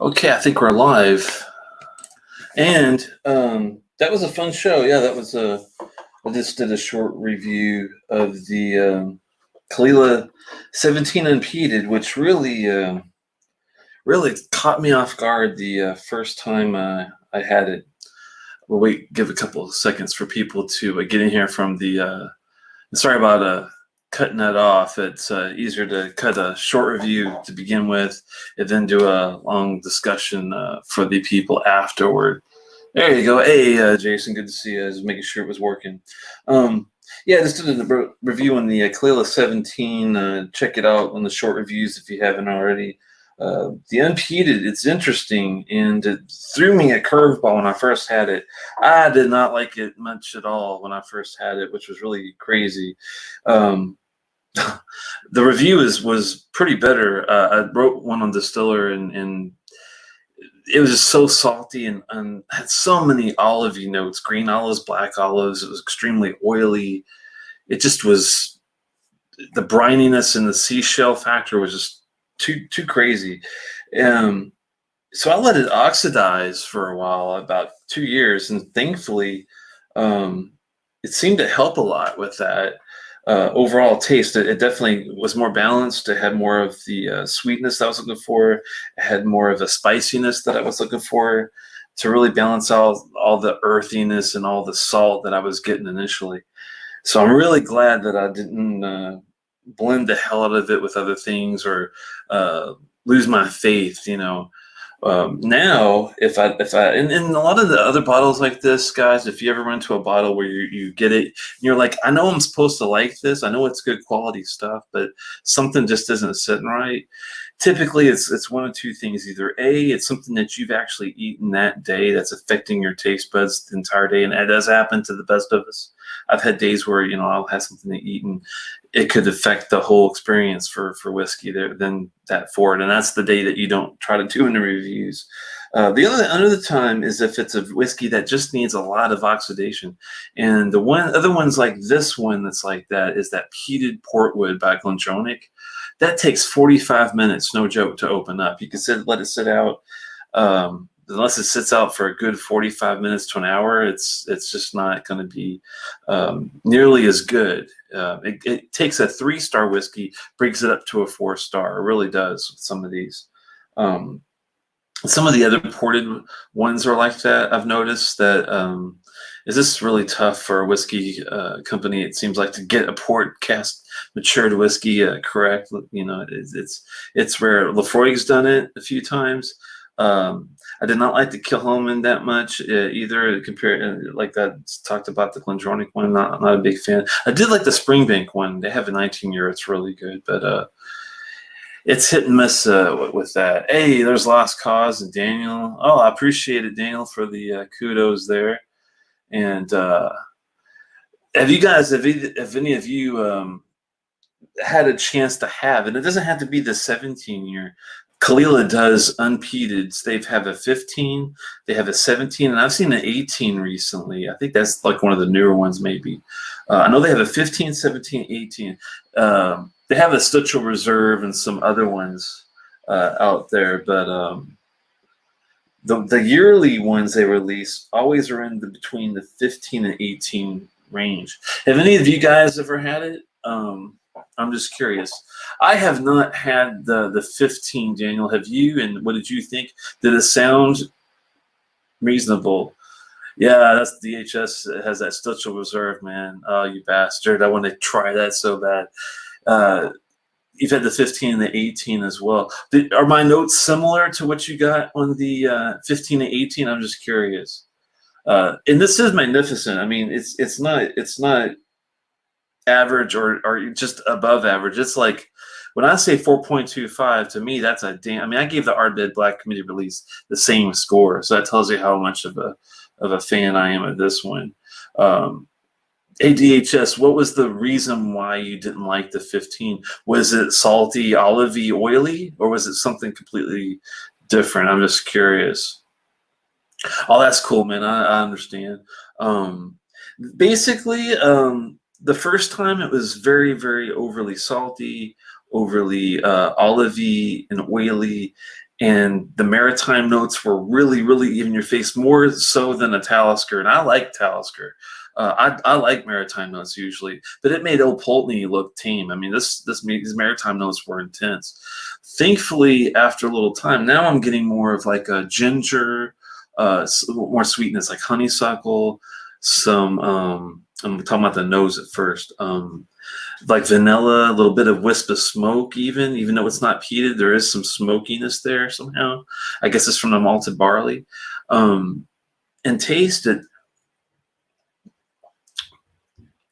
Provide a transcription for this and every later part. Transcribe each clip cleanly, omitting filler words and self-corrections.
Okay, I think we're live. And that was a fun show. Yeah, that was I just did a short review of the Caol Ila 17 Unpeated, which really caught me off guard the first time I had it. We'll wait, give a couple of seconds for people to get in here from the. Sorry about cutting that off. It's easier to cut a short review to begin with, and then do a long discussion for the people afterward. There you go. Hey, Jason, good to see you. I was making sure it was working. Yeah, just did a review on the Caol Ila 17. Check it out on the short reviews if you haven't already. The Unpeated, it's interesting, and it threw me a curveball when I first had it. I did not like it much at all when I first had it, which was really crazy. Um, the review was pretty better. I wrote one on Distiller, and it was just so salty and had so many olivey notes, green olives, black olives. It was extremely oily. It just was, the brininess and the seashell factor was just too crazy. Um, so I let it oxidize for a while, about 2 years, and thankfully, it seemed to help a lot with that. Overall taste, it definitely was more balanced. It had more of the sweetness that I was looking for. It had more of a spiciness that I was looking for to really balance out all the earthiness and all the salt that I was getting initially. So I'm really glad that I didn't blend the hell out of it with other things or uh, lose my faith. Now, if I and a lot of the other bottles like this, guys, if you ever run to a bottle where you get it, and you're like, I know I'm supposed to like this, I know it's good quality stuff, but something just isn't sitting right. Typically, it's one of two things: either A, it's something that you've actually eaten that day that's affecting your taste buds the entire day, and that does happen to the best of us. I've had days where I'll have something to eat and it could affect the whole experience for whiskey there then that forward, and that's the day that you don't try to do in the reviews. The other time is if it's a whiskey that just needs a lot of oxidation, and the other ones like this one that's like that is that peated portwood by Glendronach. That takes 45 minutes, no joke, to open up. You can let it sit out. Unless it sits out for a good 45 minutes to an hour, it's just not going to be nearly as good. It takes a 3-star whiskey, brings it up to a 4-star. It really does with some of these. Some of the other ported ones are like that. I've noticed that is this really tough for a whiskey company. It seems like to get a port cast matured whiskey correct. It's rare. Lafroig's done it a few times. I did not like the Kilhoman that much either. Compared, like that talked about the Glendronach one, not a big fan. I did like the Springbank one. They have a 19-year. It's really good, but it's hit and miss with that. Hey, there's Lost Cause and Daniel. Oh, I appreciate it, Daniel, for the kudos there. And have any of you had a chance to have, and it doesn't have to be the 17-year. Caol Ila does unpeated. They have a 15, they have a 17, and I've seen an 18 recently. I think that's like one of the newer ones, maybe. I know they have a 15, 17, 18. They have a Stutchel Reserve and some other ones out there, but the yearly ones they release always are between the 15 and 18 range. Have any of you guys ever had it? I'm just curious. I have not had the 15, Daniel. Have you? And what did you think? Did it sound reasonable? Yeah, that's DHS. It has that Stutchel Reserve, man. Oh, you bastard. I want to try that so bad. You've had the 15 and the 18 as well. Are my notes similar to what you got on the 15 and 18? I'm just curious. And this is magnificent. I mean, it's not average or just above average. It's like when I say 4.25, to me that's a damn. I mean, I gave the Ardbeg Black Committee release the same score, so that tells you how much of a fan I am of this one. ADHS, what was the reason why you didn't like the 15? Was it salty, olivey, oily, or was it something completely different? I'm just curious. Oh, that's cool, man. I understand. Basically, the first time it was very, very overly salty, overly olivey and oily. and the maritime notes were really, really even your face, more so than a Talisker. And I like Talisker. I like maritime notes usually, but it made Old Pulteney look tame. I mean, these maritime notes were intense. Thankfully, after a little time, now I'm getting more of like a ginger, more sweetness, like honeysuckle. Some I'm talking about the nose at first. Like vanilla, a little bit of wisp of smoke, even though it's not peated, there is some smokiness there somehow. I guess it's from the malted barley. And taste it.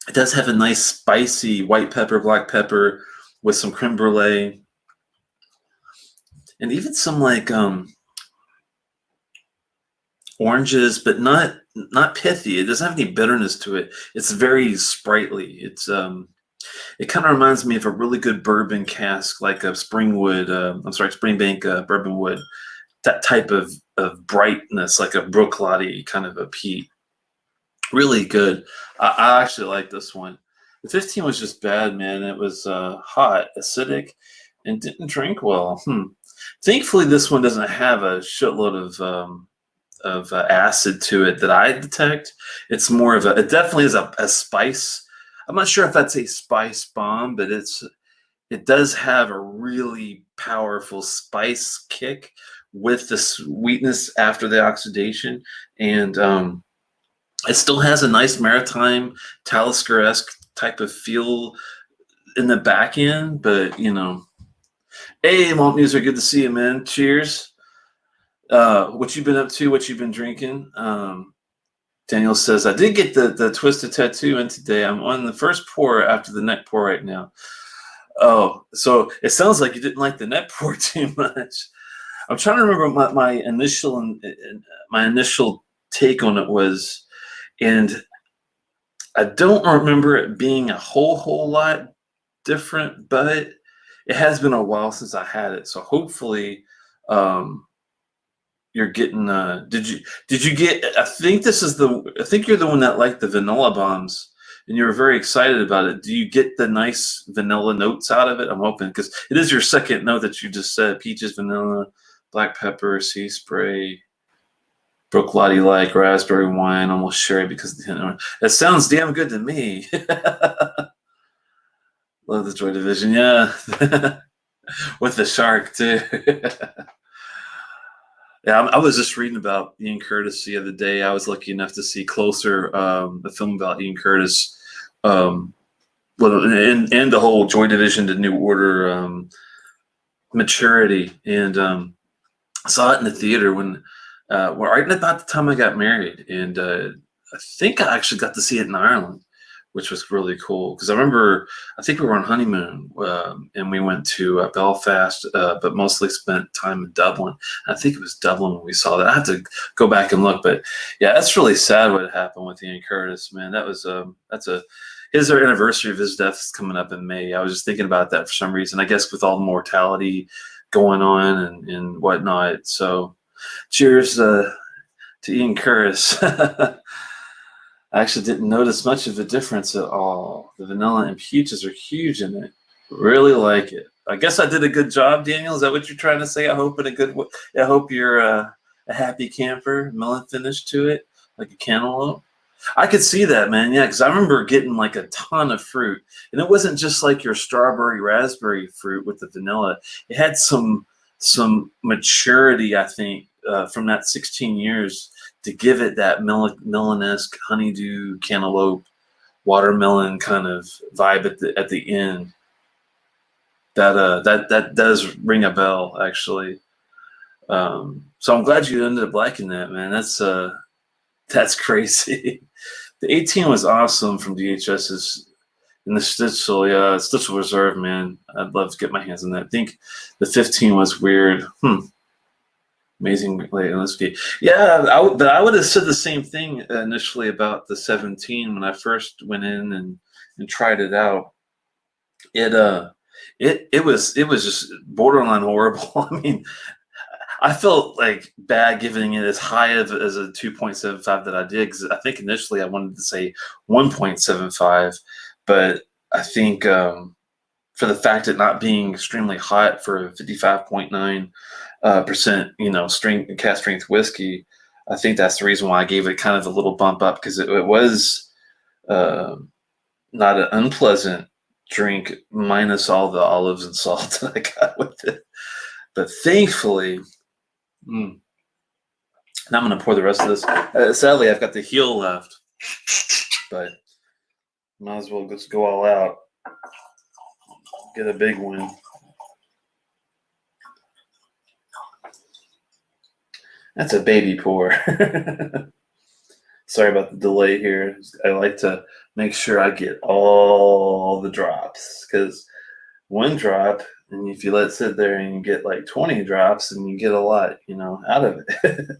It does have a nice spicy white pepper, black pepper with some creme brulee, and even some like oranges, but not pithy. It doesn't have any bitterness to it. It's very sprightly. It kind of reminds me of a really good bourbon cask, like a Springbank bourbon wood. That type of brightness, like a Brooklady kind of a peat. Really good. I actually like this one. The 15 was just bad, man. It was hot, acidic, and didn't drink well. Thankfully, this one doesn't have a shitload of acid to it that I detect. It's more of it definitely is a spice. I'm not sure if that's a spice bomb, but it does have a really powerful spice kick with the sweetness after the oxidation, and it still has a nice maritime Talisker-esque type of feel in the back end, but hey, Malt Muser, good to see you, man. Cheers. What you been up to? What you been drinking? Daniel says, I did get the Twisted Tattoo in today. I'm on the first pour after the neck pour right now. Oh, so it sounds like you didn't like the neck pour too much. I'm trying to remember my initial take on it was, and I don't remember it being a whole lot different, but it has been a while since I had it. So hopefully, you're getting. Did you get? I think you're the one that liked the vanilla bombs, and you were very excited about it. Do you get the nice vanilla notes out of it? I'm hoping, because it is your second note that you just said: peaches, vanilla, black pepper, sea spray, Brooklady like raspberry wine, almost sherry. Because that sounds damn good to me. Love the Joy Division, yeah, with the shark too. Yeah, I was just reading about Ian Curtis the other day. I was lucky enough to see Closer, the film about Ian Curtis, and the whole Joy Division to New Order maturity, and saw it in the theater when right about the time I got married, and I think I actually got to see it in Ireland, which was really cool, because I think we were on honeymoon, and we went to Belfast, but mostly spent time in Dublin. I think it was Dublin when we saw that. I have to go back and look, but yeah, that's really sad what happened with Ian Curtis, man. His anniversary of his death is coming up in May. I was just thinking about that for some reason. I guess with all the mortality going on and whatnot. So, cheers to Ian Curtis. I actually didn't notice much of a difference at all. The vanilla and peaches are huge in it. Really like it. I guess I did a good job, Daniel. Is that what you're trying to say? I hope you're a happy camper, melon finish to it, like a cantaloupe. I could see that, man. Yeah, because I remember getting like a ton of fruit, and it wasn't just like your strawberry raspberry fruit with the vanilla. It had some maturity, I think, from that 16 years to give it that melon-esque honeydew, cantaloupe, watermelon kind of vibe at the end. That does ring a bell, actually. So I'm glad you ended up liking that, man. That's crazy. The 18 was awesome from DHS's in the Stitzel, yeah, Stitzel Reserve, man. I'd love to get my hands on that. I think the 15 was weird. Amazing whiskey. Yeah, but I would have said the same thing initially about the 17 when I first went in and tried it out. It was just borderline horrible. I mean, I felt like bad giving it as high as a 2.75 that I did, because I think initially I wanted to say 1.75, but I think for the fact it not being extremely hot for a 55.9, percent, strength, cast strength whiskey. I think that's the reason why I gave it kind of a little bump up, because it was uh, not an unpleasant drink, minus all the olives and salt that I got with it. But thankfully, now I'm going to pour the rest of this. Sadly, I've got the heel left, but might as well just go all out. Get a big one. That's a baby pour. Sorry about the delay here. I like to make sure I get all the drops, because one drop, and if you let it sit there and you get like 20 drops, and you get a lot, out of it.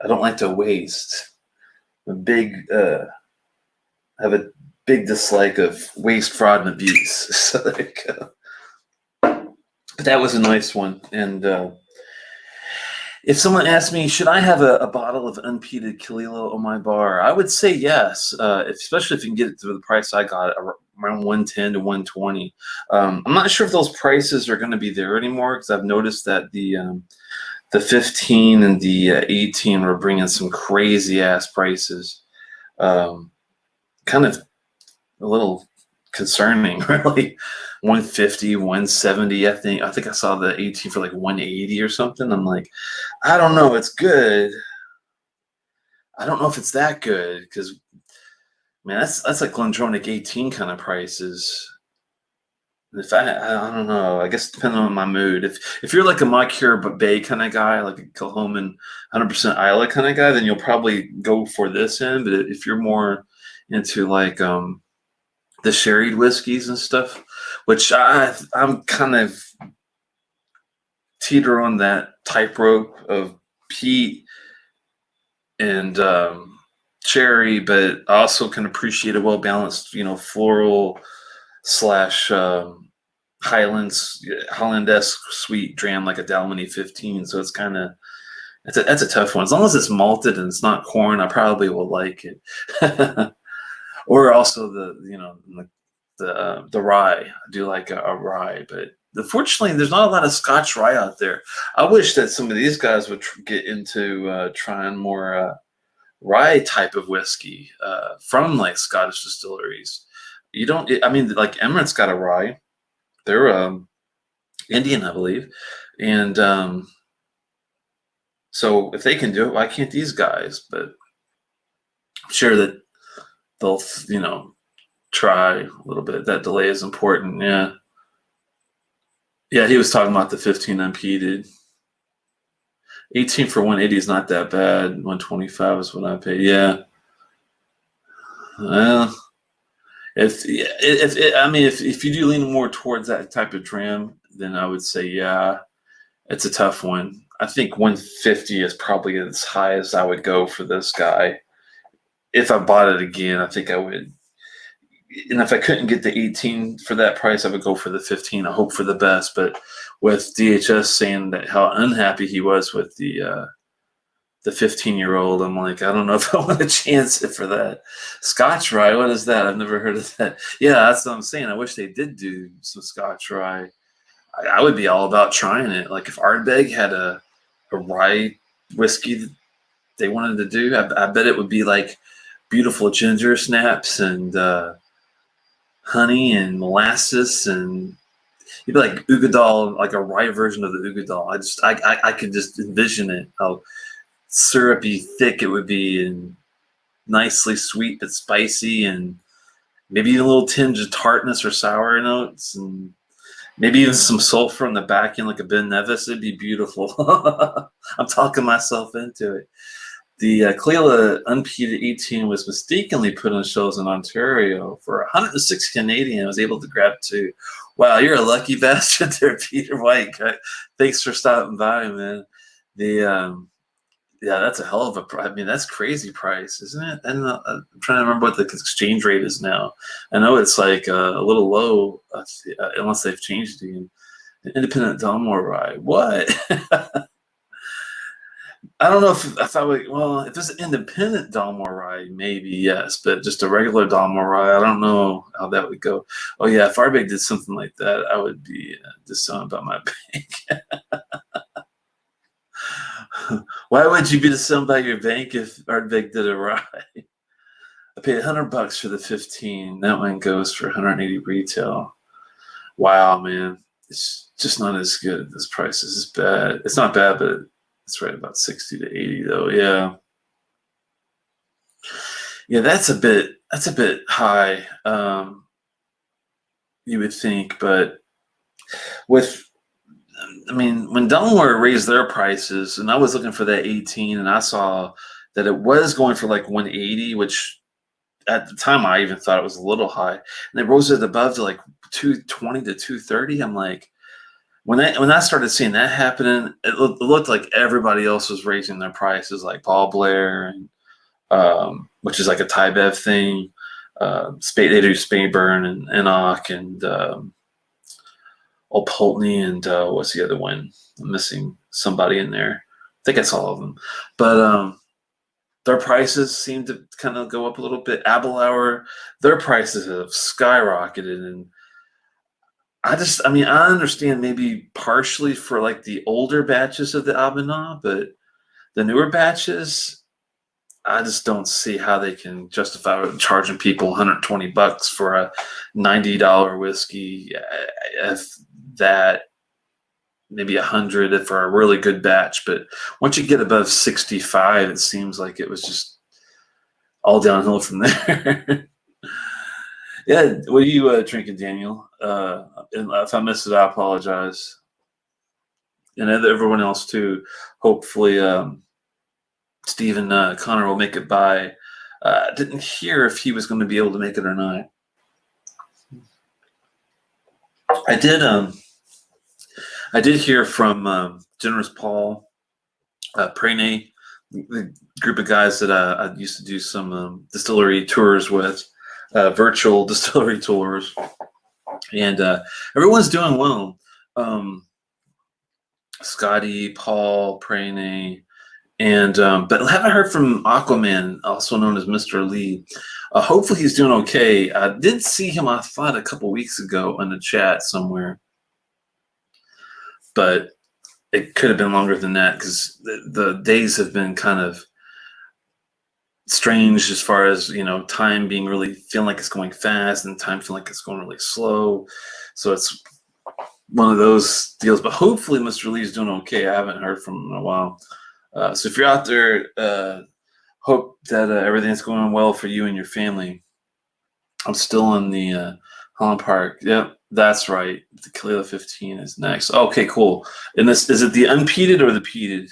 I don't like to waste. I have a big dislike of waste, fraud, and abuse. So there you go. But that was a nice one. And if someone asked me, should I have a bottle of unpeated Caol Ila on my bar, I would say yes, especially if you can get it to the price I got, around 110 to 120. I'm not sure if those prices are going to be there anymore, because I've noticed that the 15 and the 18 were bringing some crazy ass prices. Kind of a little concerning, really. 150, 170. I think I saw the 18 for like 180 or something. I'm like, I don't know. It's good. I don't know if it's that good, because, man, that's like Glendronach 18 kind of prices. If I don't know. I guess depending on my mood. If you're like a Macure Bay kind of guy, like a Kilchoman 100% Isla kind of guy, then you'll probably go for this end. But if you're more into like the sherried whiskeys and stuff, which I'm kind of teeter on that tightrope of peat and cherry, but I also can appreciate a well balanced, floral slash Highland-esque sweet dram, like a Dalwhinnie 15. So it's kind of, that's a tough one. As long as it's malted and it's not corn, I probably will like it. Or also the rye. I do like a rye, but unfortunately, there's not a lot of Scotch rye out there. I wish that some of these guys would get into trying more rye type of whiskey from like Scottish distilleries. Like Emirates got a rye. They're Indian, I believe, and so if they can do it, why can't these guys? But I'm sure that they'll, try a little bit. That delay is important. Yeah. Yeah, he was talking about the 15 unpeated. 18 for 180 is not that bad. 125 is what I paid. Yeah. Well, if you do lean more towards that type of dram, then I would say, yeah, it's a tough one. I think 150 is probably as high as I would go for this guy. If I bought it again, I think I would. And if I couldn't get the 18 for that price, I would go for the 15. I hope for the best. But with DHS saying that how unhappy he was with the 15-year-old, I'm like, I don't know if I want to chance it for that. Scotch rye, what is that? I've never heard of that. Yeah, that's what I'm saying. I wish they did do some Scotch rye. I would be all about trying it. Like if Ardbeg had a rye whiskey that they wanted to do, I bet it would be like beautiful ginger snaps and honey and molasses, and you'd be like Ugadal, like a rye version of the Ugadal. I could just envision it, how syrupy thick it would be, and nicely sweet but spicy, and maybe even a little tinge of tartness or sour notes, and maybe even some sulfur on the back end, like a Ben Nevis. It'd be beautiful. I'm talking myself into it. The Caol Ila Unpeated 18 was mistakenly put on shelves in Ontario for 106 Canadian. I was able to grab two. Wow, you're a lucky bastard there, Peter White. Thanks for stopping by, man. Yeah, that's a hell of a. That's crazy price, isn't it? And I'm trying to remember what the exchange rate is now. I know it's like a little low, unless they've changed it again. Independent Dalmore rye. What? I don't know if I would. Well, if it's an independent Dalmore rye, maybe yes, but just a regular Dalmore rye, I don't know how that would go. Oh yeah, if Ardbeg did something like that, I would be disowned by my bank. Why would you be stung by your bank if Ardbeg did it right? I paid $100 for the 15. That one goes for 180 retail. Wow, man. It's just not as good at this price. It's bad. It's not bad, but it's right about 60 to 80 though. Yeah. Yeah, that's a bit high. You would think, but with when Delaware raised their prices, and I was looking for that 18, and I saw that it was going for like 180, which at the time I even thought it was a little high. And they rose it above to like 220 to 230. I'm like, when I started seeing that happening, it looked like everybody else was raising their prices, like Paul Blair, and which is like a Thai Bev thing. They do Spayburn and Enoch and Old Pulteney and what's the other one? I'm missing somebody in there. I think it's all of them. But their prices seem to kind of go up a little bit. Abelauer, their prices have skyrocketed. And I understand maybe partially for like the older batches of the Abinah, but the newer batches, I just don't see how they can justify charging people $120 for a $90 whiskey. If that, maybe 100 for a really good batch, but once you get above 65, it seems like it was just all downhill from there. Yeah, what are you drinking, Daniel? And if I missed it, I apologize. And everyone else too. Hopefully, Steve and Connor will make it by. Didn't hear if he was going to be able to make it or not. I did hear from Generous Paul, Pranay, the group of guys that I used to do some distillery tours with, virtual distillery tours, and everyone's doing well. Scotty, Paul, Pranay, and but I haven't heard from Aquaman, also known as Mr. Lee. Hopefully he's doing okay. I did see him, I thought, a couple weeks ago in the chat somewhere, but it could have been longer than that because the days have been kind of strange as far as, time being really feeling like it's going fast and time feeling like it's going really slow. So it's one of those deals, but hopefully Mr. Lee's doing okay. I haven't heard from him in a while. So if you're out there, hope that everything's going well for you and your family. I'm still in the Holland Park. Yep, that's right. The Caol Ila 15 is next. Okay, cool. And this, is it the unpeated or the peated?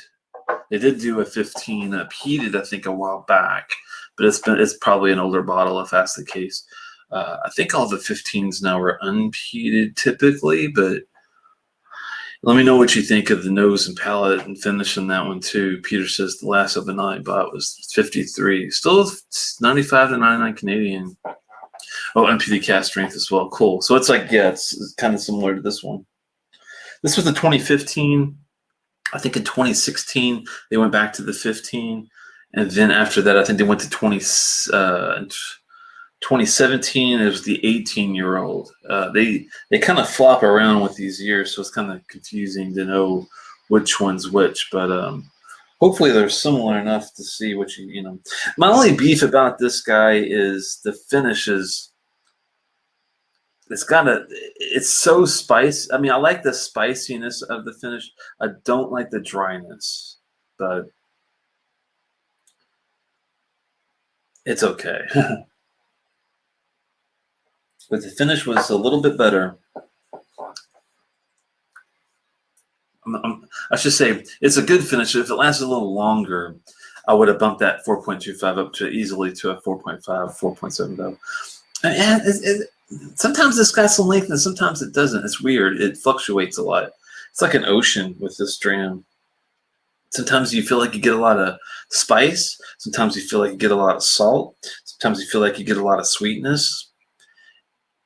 They did do a 15 peated, I think, a while back, but it's probably an older bottle if that's the case. I think all the 15s now are unpeated typically, but let me know what you think of the nose and palate and finish in that one too. Peter says the last of the night I bought was 53, still 95 to 99 Canadian. Oh, unpeated cast strength as well. Cool. So it's like, yeah, it's kind of similar to this one. This was the 2015. I think in 2016 they went back to the 15, and then after that I think they went to 2017. It was the 18-year-old. They kind of flop around with these years, so it's kind of confusing to know which one's which. But hopefully they're similar enough to see what you know. My only beef about this guy is the finishes. It's so spicy. I like the spiciness of the finish. I don't like the dryness, but it's okay. But the finish was a little bit better. I should say it's a good finish. If it lasted a little longer, I would have bumped that 4.25 up to easily to a 4.5, 4.7 though. And sometimes this got some length and sometimes it doesn't. It's weird. It fluctuates a lot. It's like an ocean with this dram. Sometimes you feel like you get a lot of spice. Sometimes you feel like you get a lot of salt. Sometimes you feel like you get a lot of sweetness.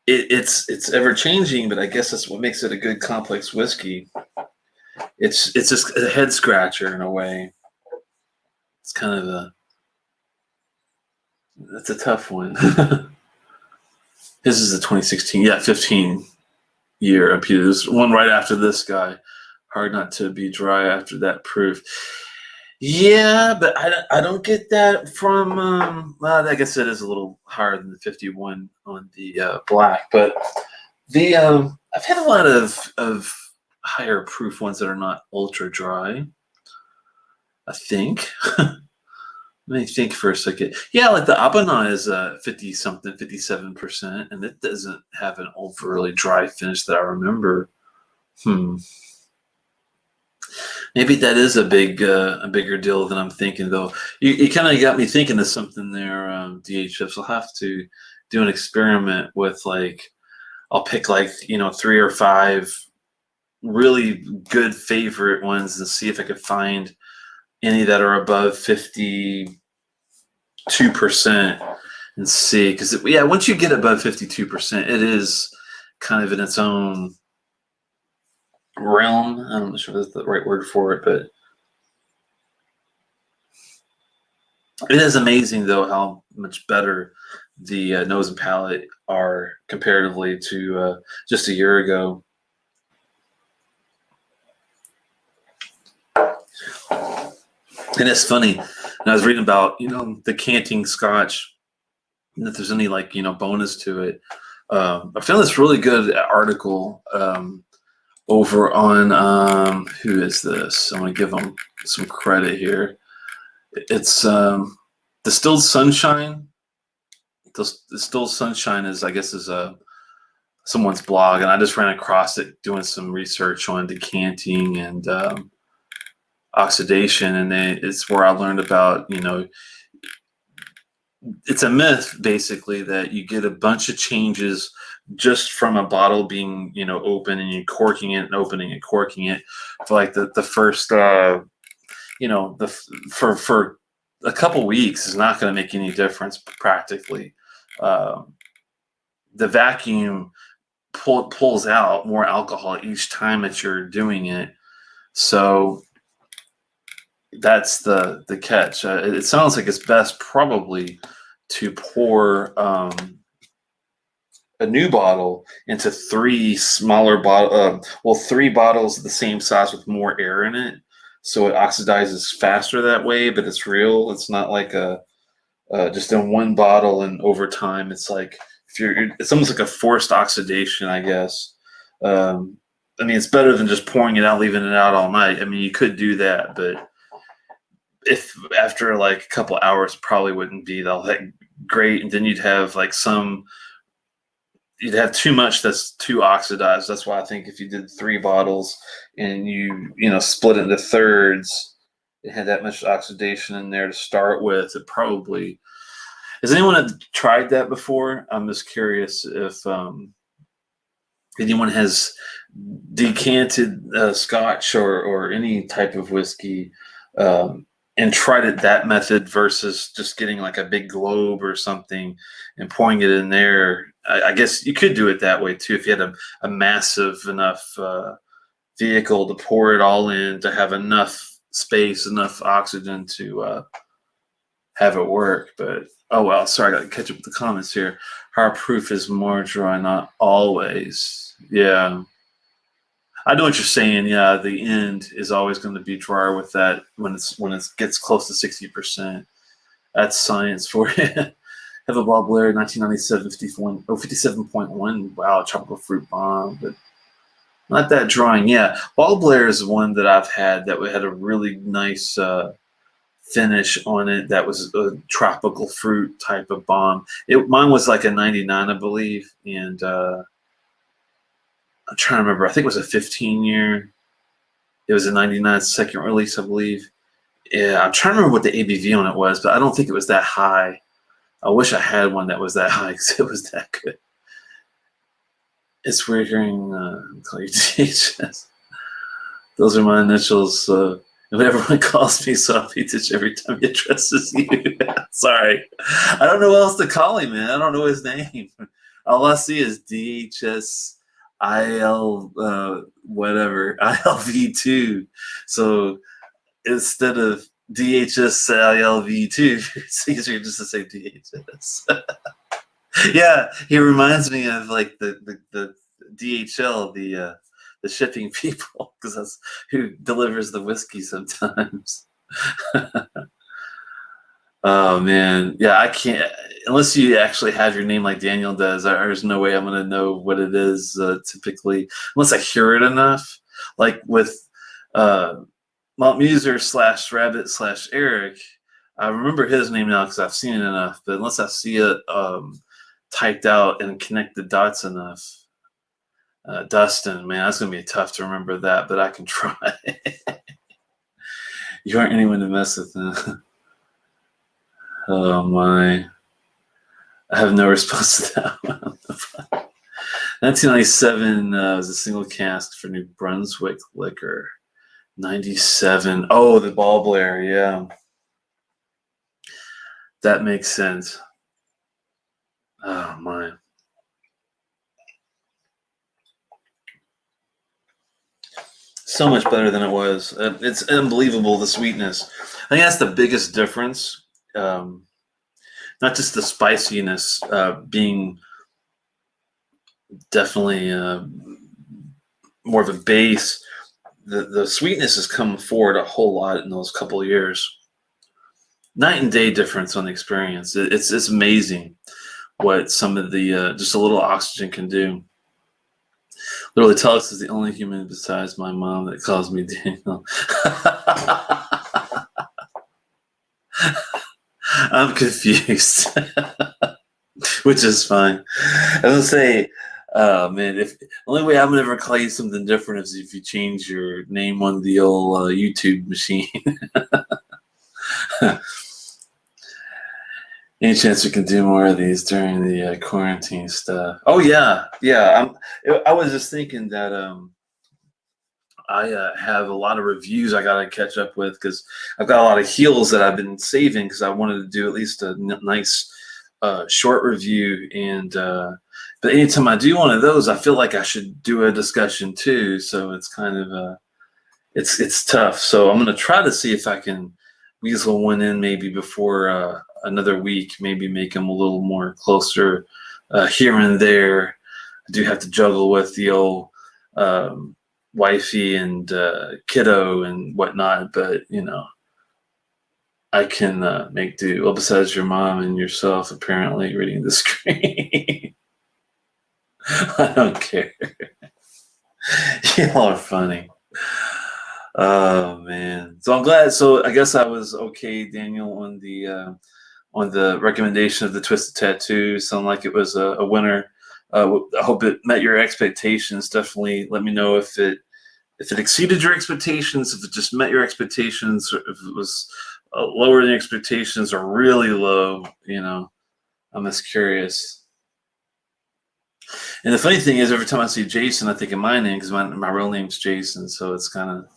It's ever changing, but I guess that's what makes it a good complex whiskey. It's just a head scratcher in a way. It's kind of that's a tough one. This is the 2016, 15 year Unpeated. There's one right after this guy. Hard not to be dry after that proof. Yeah, but I don't get that from. Well, I guess it is a little higher than the 51 on the black, but the I've had a lot of higher proof ones that are not ultra dry. I think. Let me think for a second. Yeah, like the Abana is 50 something, 57%, and it doesn't have an overly dry finish that I remember. Hmm. Maybe that is a bigger deal than I'm thinking, though. You kind of got me thinking of something there, DHS. I'll have to do an experiment with like I'll pick like 3 or 5 really good favorite ones and see if I could find any that are above 52% and see because yeah, once you get above 52%, it is kind of in its own realm. I'm not sure if that's the right word for it, but it is amazing, though, how much better the nose and palate are comparatively to just a year ago. And it's funny. And I was reading about the canting Scotch, and if there's any like bonus to it. I found this really good article over on who is this? I'm going to give them some credit here. It's Distilled Sunshine. Distilled Sunshine is, I guess, is someone's blog, and I just ran across it doing some research on decanting and oxidation, and it's where I learned about it's a myth basically that you get a bunch of changes just from a bottle being open and you corking it and opening and corking it for like the first for a couple weeks is not going to make any difference practically. The vacuum pulls out more alcohol each time that you're doing it, so that's the catch. It sounds like it's best probably to pour a new bottle into 3 smaller three bottles the same size with more air in it, so it oxidizes faster that way. But it's real. It's not like a just in one bottle and over time. It's like it's almost like a forced oxidation, I guess. I mean, it's better than just pouring it out, leaving it out all night. I mean, you could do that, but if after like a couple hours, probably wouldn't be all that great. And then you'd have too much that's too oxidized. That's why I think if you did 3 bottles and you split it into thirds, it had that much oxidation in there to start with. It probably has anyone tried that before? I'm just curious if anyone has decanted Scotch or any type of whiskey and tried it that method versus just getting like a big globe or something and pouring it in there. I guess you could do it that way too if you had a massive enough vehicle to pour it all in to have enough space, enough oxygen to have it work. But oh well, sorry, I got to catch up with the comments here. Higher proof is more dry, not always. Yeah. I know what you're saying. Yeah, the end is always going to be drier with that when it gets close to 60%. That's science for you. Have a Bob Blair 1997 57.1. Wow, tropical fruit bomb, but not that drying. Yeah, Bob Blair is one that I've had that had a really nice finish on it. That was a tropical fruit type of bomb. Mine was like a 99, I believe, and I'm trying to remember. I think it was a 15-year. It was a 99 second release, I believe. Yeah, I'm trying to remember what the ABV on it was, but I don't think it was that high. I wish I had one that was that high because it was that good. It's weird hearing call you DHS. Those are my initials. And everyone calls me Sophie Titch every time he addresses you. Sorry. I don't know what else to call him, man. I don't know his name. All I see is DHS whatever, ILV2. So instead of DHS ILV2, it's easier just to say DHS. Yeah, he reminds me of like the DHL, the shipping people, because that's who delivers the whiskey sometimes. Oh man, yeah, I can't unless you actually have your name like Daniel does. There's no way I'm gonna know what it is typically, unless I hear it enough. Like with uh, Mount Muser slash Rabbit slash Eric, I remember his name now because I've seen it enough. But unless I see it typed out and connect the dots enough, Dustin, man, that's gonna be tough to remember that. But I can try. You aren't anyone to mess with. Oh my. I have no response to that one. 1997 was a single cast for New Brunswick Liquor. 97. Oh, the ball Blair. Yeah. That makes sense. Oh, my. So much better than it was. It's unbelievable, the sweetness. I think that's the biggest difference. Not just the spiciness being definitely more of a base. The sweetness has come forward a whole lot in those couple of years. Night and day difference on the experience. It's amazing what some of the just a little oxygen can do. Literally, Telex is the only human besides my mom that calls me Daniel. I'm confused, which is fine. I was gonna say, man, if the only way I'm gonna ever call you something different is if you change your name on the old YouTube machine. Any chance we can do more of these during the quarantine stuff? Oh yeah, yeah. I was just thinking that I have a lot of reviews I got to catch up with because I've got a lot of heels that I've been saving because I wanted to do at least a nice short review. And but anytime I do one of those, I feel like I should do a discussion too. So it's kind of it's tough. So I'm gonna try to see if I can weasel one in maybe before another week. Maybe make them a little more closer here and there. I do have to juggle with the old. Wifey and kiddo and whatnot, but I can make do. Well, besides your mom and yourself, apparently reading the screen, I don't care. Y'all are funny. Oh man! So I'm glad. So I guess I was okay, Daniel, on the recommendation of the Twisted Tattoo. Sound like it was a winner. I hope it met your expectations. Definitely let me know if it exceeded your expectations, if it just met your expectations, or if it was lower than expectations or really low. I'm just curious. And the funny thing is, every time I see Jason, I think of my name because my real name's Jason. So it's kind of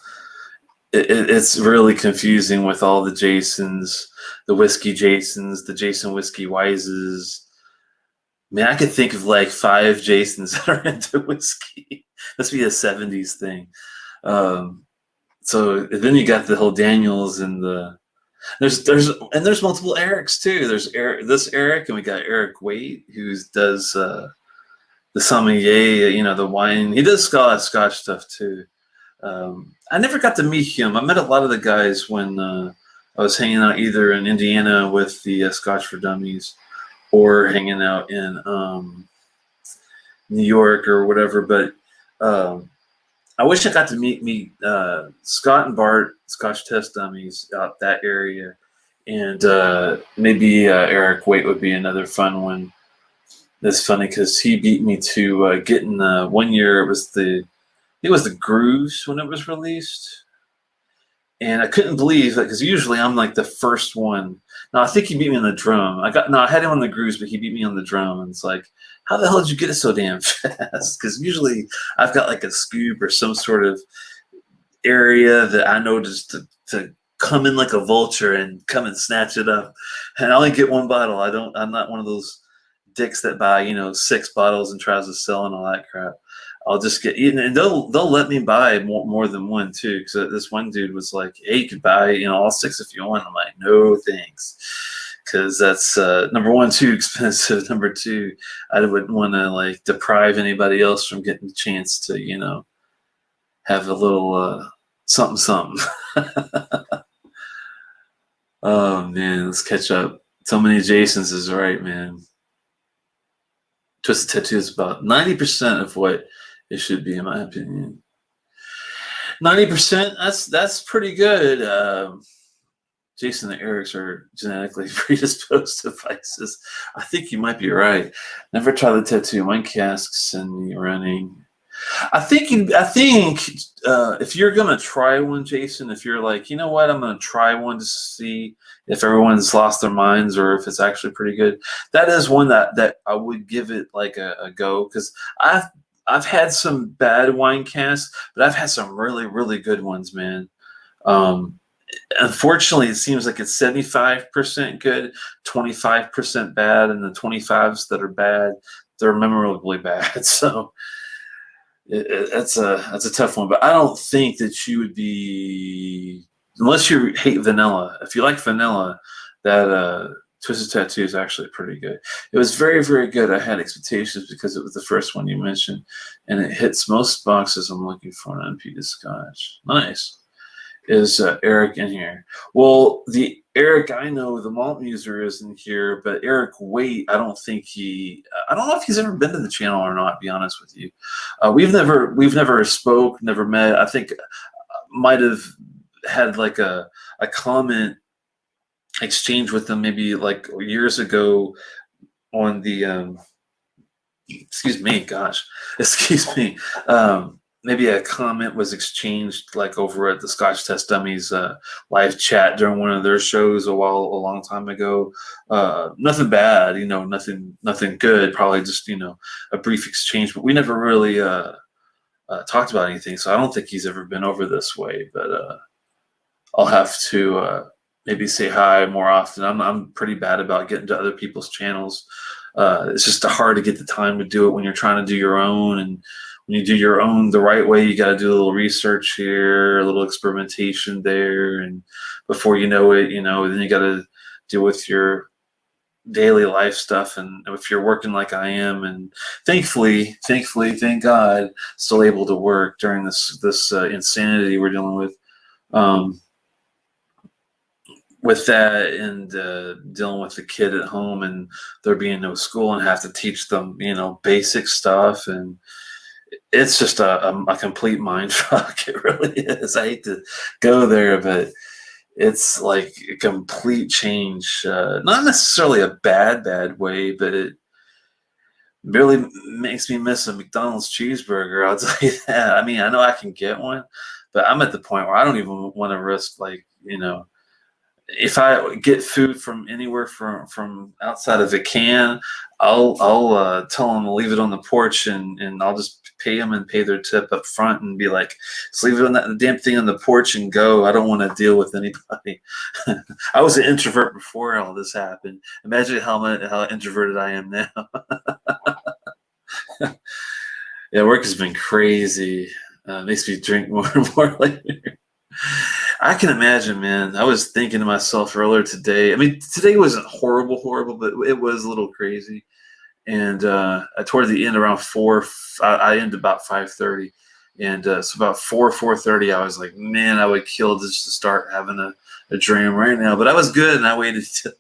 it's really confusing with all the Jasons, the Whiskey Jasons, the Jason Whiskey Wises. Man, I could think of like 5 Jasons that are into whiskey. Must be a 70s thing. So then you got the whole Daniels and there's multiple Erics too. There's this Eric, and we got Eric Waite who does the sommelier, the wine. He does Scotch stuff too. I never got to meet him. I met a lot of the guys when I was hanging out either in Indiana with the Scotch for Dummies or hanging out in New York or whatever. But I wish I got to meet Scott and Bart, Scotch Test Dummies, out that area. And maybe Eric Waite would be another fun one. That's funny because he beat me to getting 1 year. It was the Grooves when it was released. And I couldn't believe that because usually I'm like the first one. No, I think he beat me on the drum. I had him on the Grooves, but he beat me on the drum. And it's like, how the hell did you get it so damn fast? Because usually I've got like a scoop or some sort of area that I know just to come in like a vulture and come and snatch it up. And I only get one bottle. I'm not one of those dicks that buy 6 bottles and tries to sell and all that crap. I'll just get eaten, and they'll let me buy more than one too. Because this one dude was like, "Hey, you could buy all 6 if you want." I'm like, "No, thanks," because that's number one, too expensive. Number 2, I wouldn't want to like deprive anybody else from getting the chance to have a little something. Oh man, let's catch up. So many Jasons is right, man. Twisted Tattoo is about 90% of what it should be, in my opinion. 90%, that's pretty good. Jason and Eric's are genetically predisposed to vices. I think you might be right. Never try the tattoo. Mine casks and me running. I think if you're gonna try one, Jason, if you're like, you know what, I'm gonna try one to see if everyone's lost their minds or if it's actually pretty good. That is one that I would give it like a go, because I've had some bad wine casks, but I've had some really really good ones, man. Um, Unfortunately, it seems like it's 75% good, 25% bad, and the 25s that are bad, they're memorably bad. So that's a tough one, but I don't think that you would be, unless you hate vanilla. If you like vanilla, that Twisted Tattoo is actually pretty good. It was very very good. I had expectations because it was the first one you mentioned, and it hits most boxes I'm looking for an unpeated Scotch. Nice. Is Eric in here? Well, the Eric I know, the malt user, isn't here, but Eric Waite, I don't think I don't know if he's ever been to the channel or not. To be honest with you, we've never spoke, never met. I think might have had like a comment exchange with him maybe like years ago on the excuse me, gosh, excuse me. Maybe a comment was exchanged like over at the Scotch Test Dummies live chat during one of their shows a long time ago. Nothing bad, nothing good. Probably just a brief exchange, but we never really talked about anything. So I don't think he's ever been over this way. But I'll have to maybe say hi more often. I'm pretty bad about getting to other people's channels. It's just hard to get the time to do it when you're trying to do your own. And when you do your own the right way, you got to do a little research here, a little experimentation there, and before you know it, then you got to deal with your daily life stuff. And if you're working like I am, and thankfully, thank God, still able to work during this insanity we're dealing with. With that and dealing with the kid at home and there being no school and have to teach them, basic stuff, and it's just a complete mind fuck. It really is. I hate to go there, but it's like a complete change. Not necessarily a bad way, but it really makes me miss a McDonald's cheeseburger. I'll tell you that. I mean, I know I can get one, but I'm at the point where I don't even want to risk, like, if I get food from anywhere from outside of a can, I'll tell them to leave it on the porch, and I'll just pay them and pay their tip up front and be like, just leave it on that damn thing on the porch and go. I don't want to deal with anybody. I was an introvert before all this happened. Imagine how introverted I am now. Yeah, work has been crazy. Makes me drink more and more later. I can imagine, man. I was thinking to myself earlier today. I mean, today wasn't horrible, but it was a little crazy. And toward the end, around 4, I ended about 5:30, and so about 4:30, I was like, man, I would kill just to start having a dream right now. But I was good, and I waited to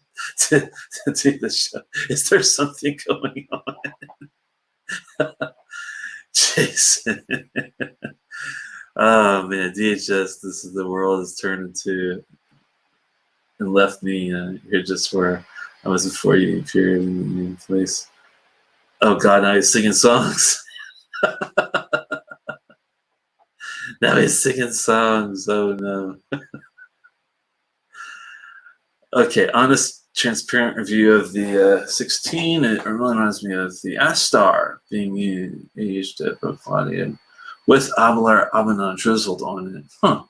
do the show. Is there something going on, Jason? Oh man, DHS, this is the world has turned into and left me here just where I was before you appeared in the place. Oh God, now he's singing songs. Now he's singing songs. Oh no. Okay, honest, transparent review of the 16. It really reminds me of the Astar being used at Claudia with Abelard Abenard drizzled on it. Huh.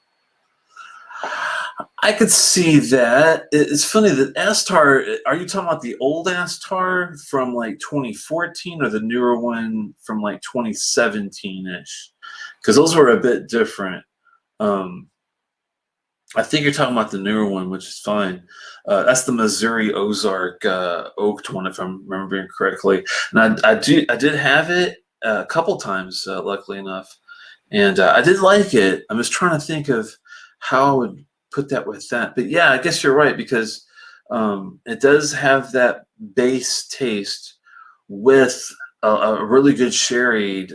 I could see that. It's funny that Astar, are you talking about the old Astar from like 2014 or the newer one from like 2017-ish? Because those were a bit different. I think you're talking about the newer one, which is fine. That's the Missouri Ozark oaked one, if I'm remembering correctly. And I did have it a couple times, luckily enough. And I did like it. I'm just trying to think of how I would put that with that. But yeah, I guess you're right because it does have that base taste with a really good sherried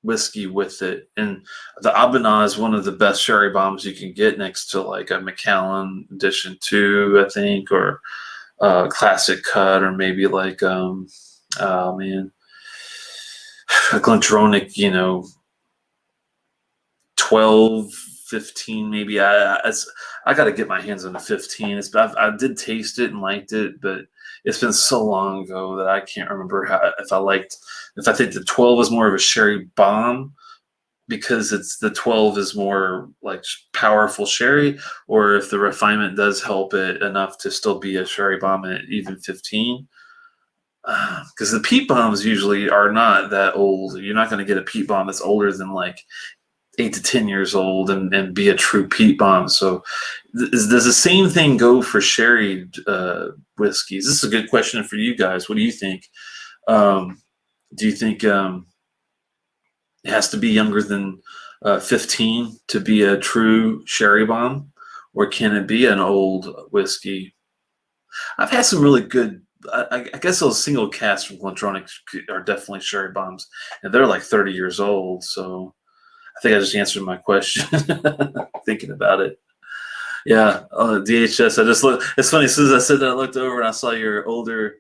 whiskey with it. And the Abana is one of the best sherry bombs you can get next to like a Macallan Edition 2, I think, or Classic Cut, or maybe like, oh man, a Glendronach, 12, 15, maybe. I got to get my hands on the 15. I did taste it and liked it, but it's been so long ago that I can't remember if I think the 12 is more of a sherry bomb because the 12 is more like powerful sherry, or if the refinement does help it enough to still be a sherry bomb at even 15. Because the peat bombs usually are not that old. You're not going to get a peat bomb that's older than like 8 to 10 years old and be a true peat bomb. So does the same thing go for sherry whiskeys? This is a good question for you guys. What do you think? Do you think it has to be younger than 15 to be a true sherry bomb, or can it be an old whiskey? I've had some really good. I guess those single casks from Glendronach are definitely sherry bombs, and they're like 30 years old. So I think I just answered my question thinking about it. Yeah, DHS. I just look. It's funny. As soon as I said that, I looked over and I saw your older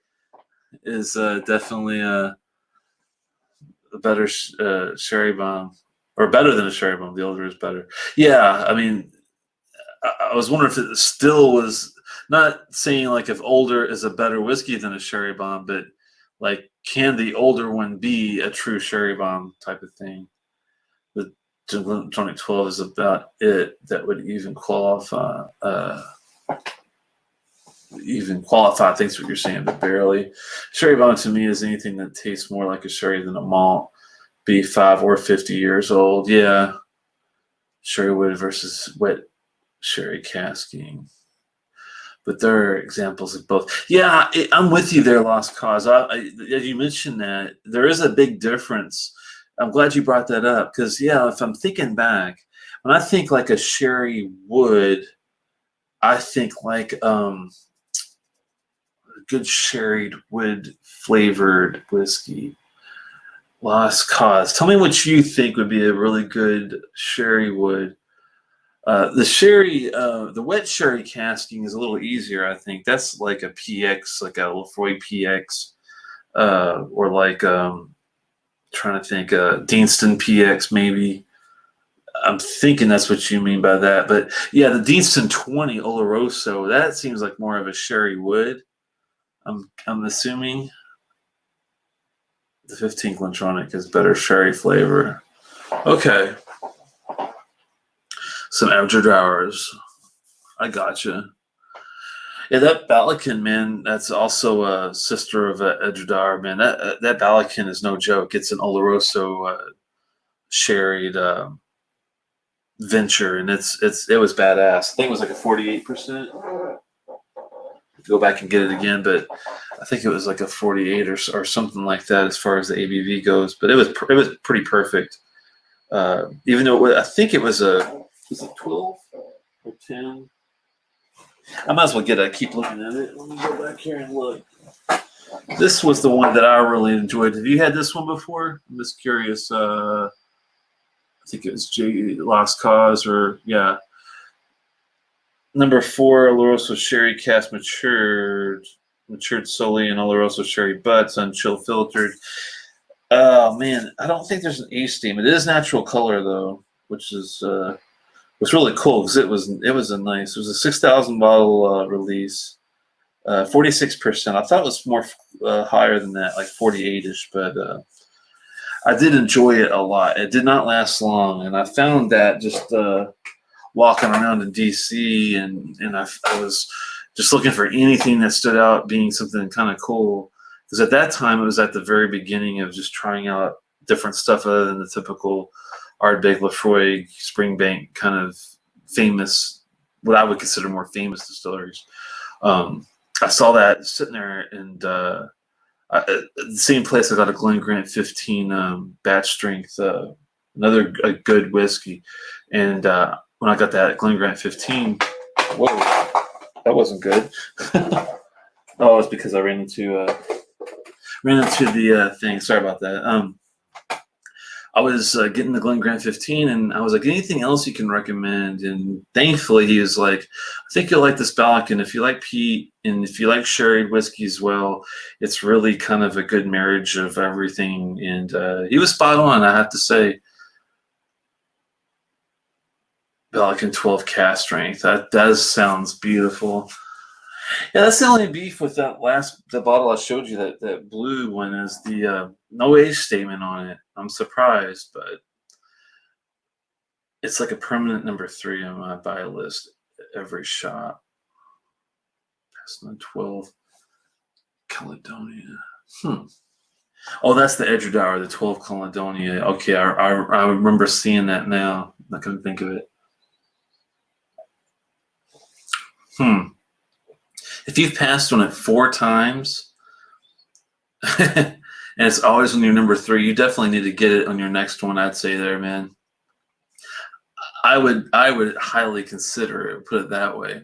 is definitely a better sherry bomb, or better than a sherry bomb. The older is better. Yeah, I mean, I was wondering if it still was not saying like if older is a better whiskey than a sherry bomb, but like can the older one be a true sherry bomb type of thing? The Glendronach 12 is about it that would even qualify. I think is what you're saying, but barely. Sherry bomb to me is anything that tastes more like a sherry than a malt, be 5 or 50 years old. Yeah, sherry wood versus wet sherry casking. But there are examples of both. Yeah, I'm with you there, Lost Cause. As you mentioned that, there is a big difference. I'm glad you brought that up because, yeah, if I'm thinking back, when I think like a sherry wood, I think like good sherried wood flavored whiskey. Lost Cause. Tell me what you think would be a really good sherry wood. The sherry, the wet sherry casking is a little easier, I think. That's like a PX, like a Lefroy PX, or like trying to think, Deanston PX maybe. I'm thinking that's what you mean by that. But yeah, the Deanston 20 Oloroso, that seems like more of a sherry wood. I'm assuming the 15 Glendronach is better sherry flavor. Okay. Some amateur hours. I gotcha. Yeah, that Balakin, man, that's also a sister of Edredar, man. That Balakin is no joke. It's an Oloroso sherried venture, and it was badass. I think it was like a 48%. Go back and get it again, but I think it was like a 48 or something like that as far as the ABV goes. But it was pretty perfect. Even though I think it was it 12 or 10? I might as well keep looking at it. Let me go back here and look. This was the one that I really enjoyed. Have you had this one before? I'm just curious. I think it was Lost Cause, or yeah. Number 4, Oloroso Sherry Cask matured solely in Oloroso Sherry butts, unchill filtered. Oh man, I don't think there's an age steam. It is natural color though, which is was really cool because it was a 6,000 bottle release, 46%. I thought it was more higher than that, like 48ish, but I did enjoy it a lot. It did not last long, and I found that just walking around in DC, and I was just looking for anything that stood out being something kind of cool. Because at that time, it was at the very beginning of just trying out different stuff other than the typical Ardbeg, Lefroy, Springbank kind of famous, what I would consider more famous distilleries. I saw that sitting there, and at the same place I got a Glen Grant 15 batch strength, another a good whiskey, and when I got that Glen Grant 15. Whoa, that wasn't good. Oh, it's because I ran into the thing. Sorry about that. I was getting the Glen Grant 15, and I was like, anything else you can recommend? And thankfully, he was like, I think you'll like this Balak, and if you like peat, and if you like sherry whiskey as well, it's really kind of a good marriage of everything. And he was spot on, I have to say. Balak 12 cast strength. That sounds beautiful. Yeah, that's the only beef with the bottle I showed you, that blue one, is the no age statement on it. I'm surprised, but it's like a permanent number 3 on my buy list every shot. Passing 12 Caledonia. Oh, that's the Edgedour, the 12 Caledonia. Okay, I remember seeing that now. I couldn't think of it. If you've passed on it 4 times, and it's always on your number 3, you definitely need to get it on your next one, I'd say there, man. I would highly consider it, put it that way.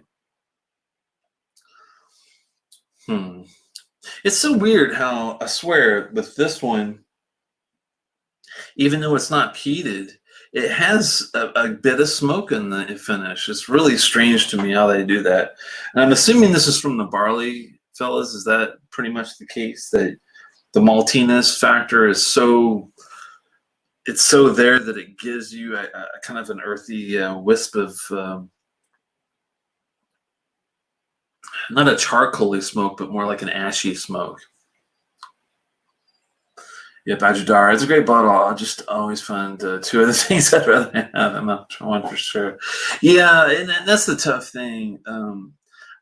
It's so weird how, I swear, with this one, even though it's not peated, it has a bit of smoke in the finish. It's really strange to me how they do that. And I'm assuming this is from the barley, fellas. Is that pretty much the case, that the maltiness factor is it's so there that it gives you a kind of an earthy wisp of not a charcoaly smoke, but more like an ashy smoke. Yeah, Bajadar. It's a great bottle. I just always find 2 other things I'd rather have. I'm not one for sure. Yeah, and that's the tough thing. I'm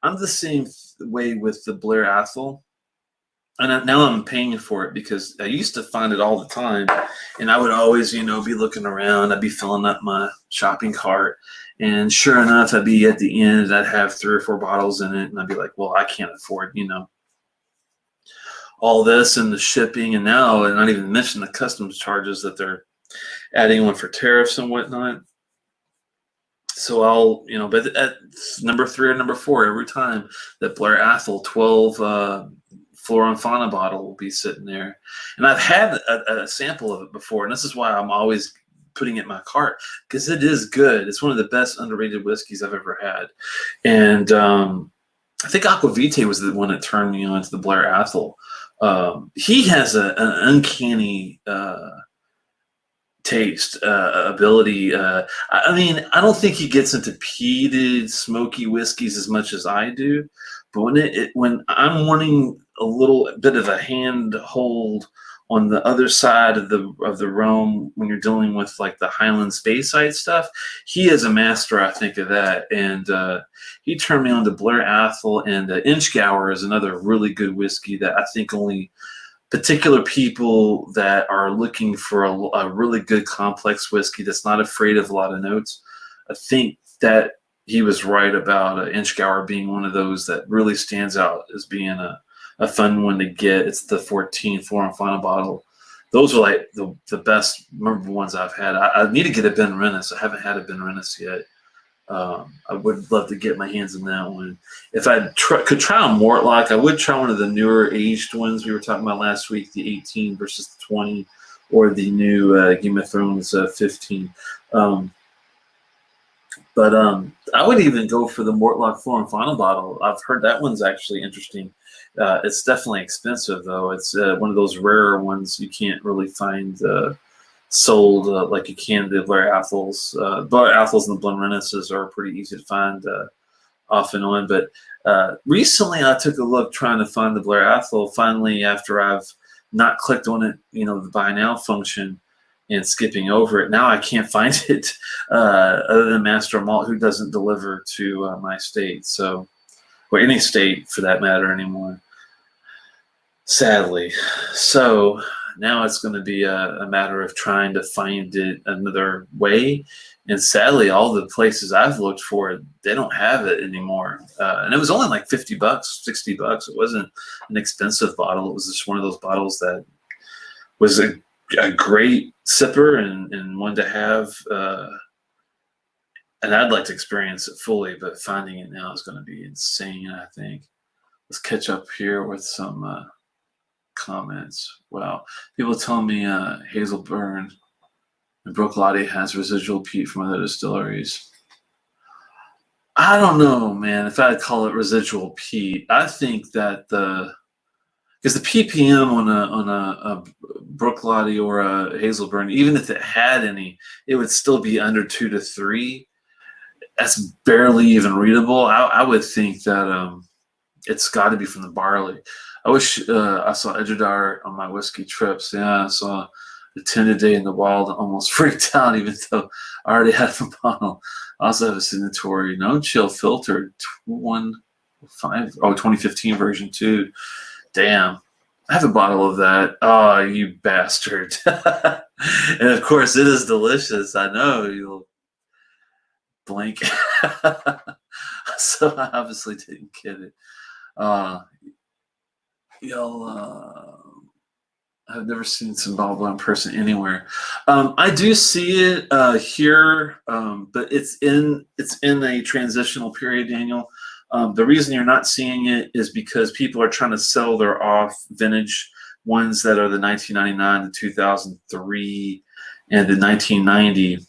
the same way with the Blair Athol. And now I'm paying for it, because I used to find it all the time, and I would always, be looking around. I'd be filling up my shopping cart, and sure enough, I'd be at the end. I'd have 3 or 4 bottles in it, and I'd be like, "Well, I can't afford, all this and the shipping, and now, and not even mention the customs charges that they're adding on for tariffs and whatnot." So I'll, but at number 3 or number 4 every time, that Blair Athol 12 Flora and Fauna bottle will be sitting there. And I've had a sample of it before, and this is why I'm always putting it in my cart, because it is good. It's one of the best underrated whiskeys I've ever had. And I think Aquavitae was the one that turned me on to the Blair Athol. He has an uncanny taste, ability. I mean, I don't think he gets into peated, smoky whiskeys as much as I do. But when I'm wanting a little bit of a handhold on the other side of the realm, when you're dealing with like the Highland Speyside stuff, he is a master, I think, of that. And he turned me on to Blair Athol, and Inchgour is another really good whiskey that I think only particular people that are looking for a really good complex whiskey that's not afraid of a lot of notes. I think that he was right about Inchgour being one of those that really stands out as being a fun one to get. It's the 14 Flora and Fauna bottle. Those are like the best memorable ones I've had. I need to get a Ben Rennis. I haven't had a Ben Rennis yet. I would love to get my hands on that one. If I could try a Mortlock, I would try one of the newer aged ones we were talking about last week, the 18 versus the 20, or the new Game of Thrones 15. But I would even go for the Mortlock Flora and Fauna bottle. I've heard that one's actually interesting. It's definitely expensive, though. It's one of those rarer ones you can't really find sold like you can the Blair Athols. Blair Athols and the Blenrennis's are pretty easy to find off and on. But recently I took a look trying to find the Blair Athol. Finally, after I've not clicked on it, the buy now function, and skipping over it, now I can't find it other than Master Malt, who doesn't deliver to my state, or any state for that matter anymore, sadly. So now it's going to be a matter of trying to find it another way. And sadly, all the places I've looked for it, they don't have it anymore. And it was only like $50, $60. It wasn't an expensive bottle. It was just one of those bottles that was a great sipper and one to have and I'd like to experience it fully, but finding it now is going to be insane, I think. Let's catch up here with some comments. Wow. People tell me Hazelburn and Brooklotti has residual peat from other distilleries. I don't know, man, if I'd call it residual peat. I think that because the ppm on a Brooklotti or a Hazelburn, even if it had any, it would still be under 2 to 3. That's barely even readable. I would think that it's got to be from the barley. I wish I saw Edgedar on my whiskey trips. Yeah, I saw the 10 a day in the wild. Almost freaked out, even though I already had a bottle. I also have a signatory no chill filter 2015 version too. Damn. I have a bottle of that. Oh, you bastard. And of course, it is delicious. I know. You'll blink. So I obviously didn't get it. I've never seen Zimbabwe in person anywhere. I do see it here, but it's in a transitional period, Daniel. The reason you're not seeing it is because people are trying to sell their off vintage ones that are the 1999, the 2003, and the 1990.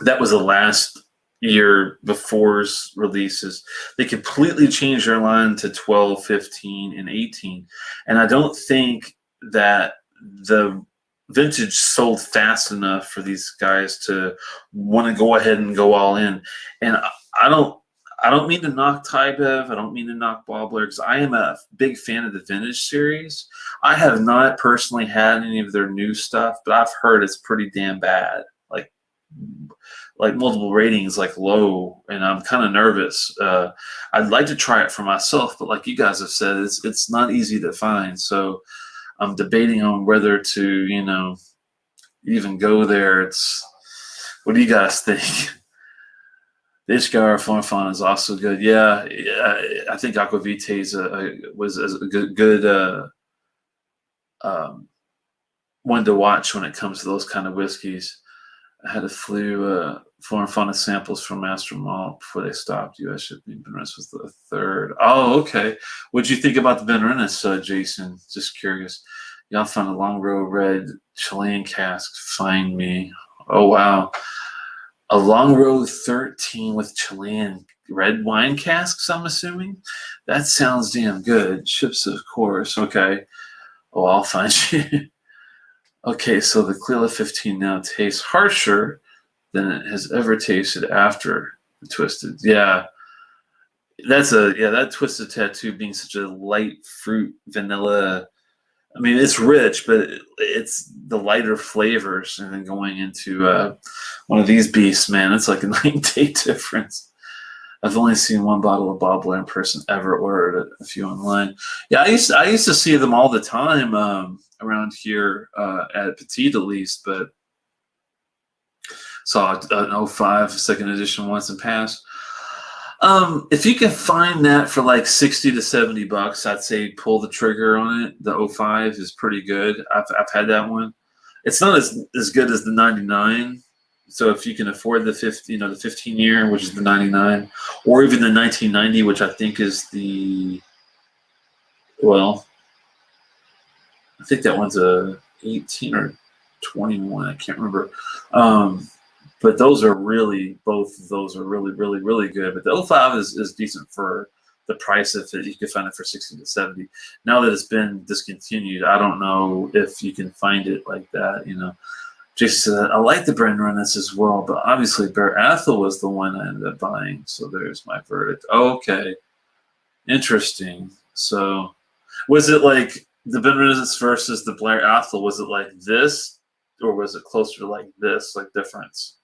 That was the last year before's releases. They completely changed their line to 12, 15, and 18. And I don't think that the vintage sold fast enough for these guys to want to go ahead and go all in. And I don't mean to knock Tybev. I don't mean to knock Bobbler, because I am a big fan of the vintage series. I have not personally had any of their new stuff, but I've heard it's pretty damn bad. Like multiple ratings, like low, and I'm kind of nervous. I'd like to try it for myself, but like you guys have said, it's not easy to find. So I'm debating on whether to, even go there. What do you guys think? The Ishgar Fornfon is also good. Yeah, I think Aquavite was a good one to watch when it comes to those kind of whiskeys. I had a flu Flora samples from Master Malt before they stopped U.S. shipping. Benrinnes was the third. Oh, okay. What'd you think about the Benrinnes, Jason? Just curious. Y'all found a Long Row Red Chilean cask. Find me. Oh, wow. A Long Row 13 with Chilean red wine casks, I'm assuming? That sounds damn good. Ships, of course. Okay. Oh, I'll find you. Okay, so the Caol Ila 15 now tastes harsher than it has ever tasted after the Twisted. Yeah, that Twisted Tattoo being such a light fruit vanilla. I mean, it's rich, but it's the lighter flavors, and then going into one of these beasts, man, it's like a night and day difference. I've only seen one bottle of Bobbler in person ever, ordered a few online. Yeah, I used to see them all the time around here at Petite at least, but saw an 05 second edition once and passed. If you can find that for like 60 to 70 bucks, I'd say pull the trigger on it. The 05 is pretty good. I've had that one. It's not as good as the 99. So if you can afford the 15 year, which is the 99, or even the 1990, which I think is I think that one's a 18 or 21. I can't remember. But both of those are really, really, really good. But the 05 is decent for the price if you could find it for 60 to 70. Now that it's been discontinued, I don't know if you can find it like that, Jason said, I like the Benrinnes as well, but obviously Bear Athol was the one I ended up buying. So there's my verdict. Okay. Interesting. So was it like the Benrinnes versus the Blair Athol? Was it like this, or was it closer to like this, like difference?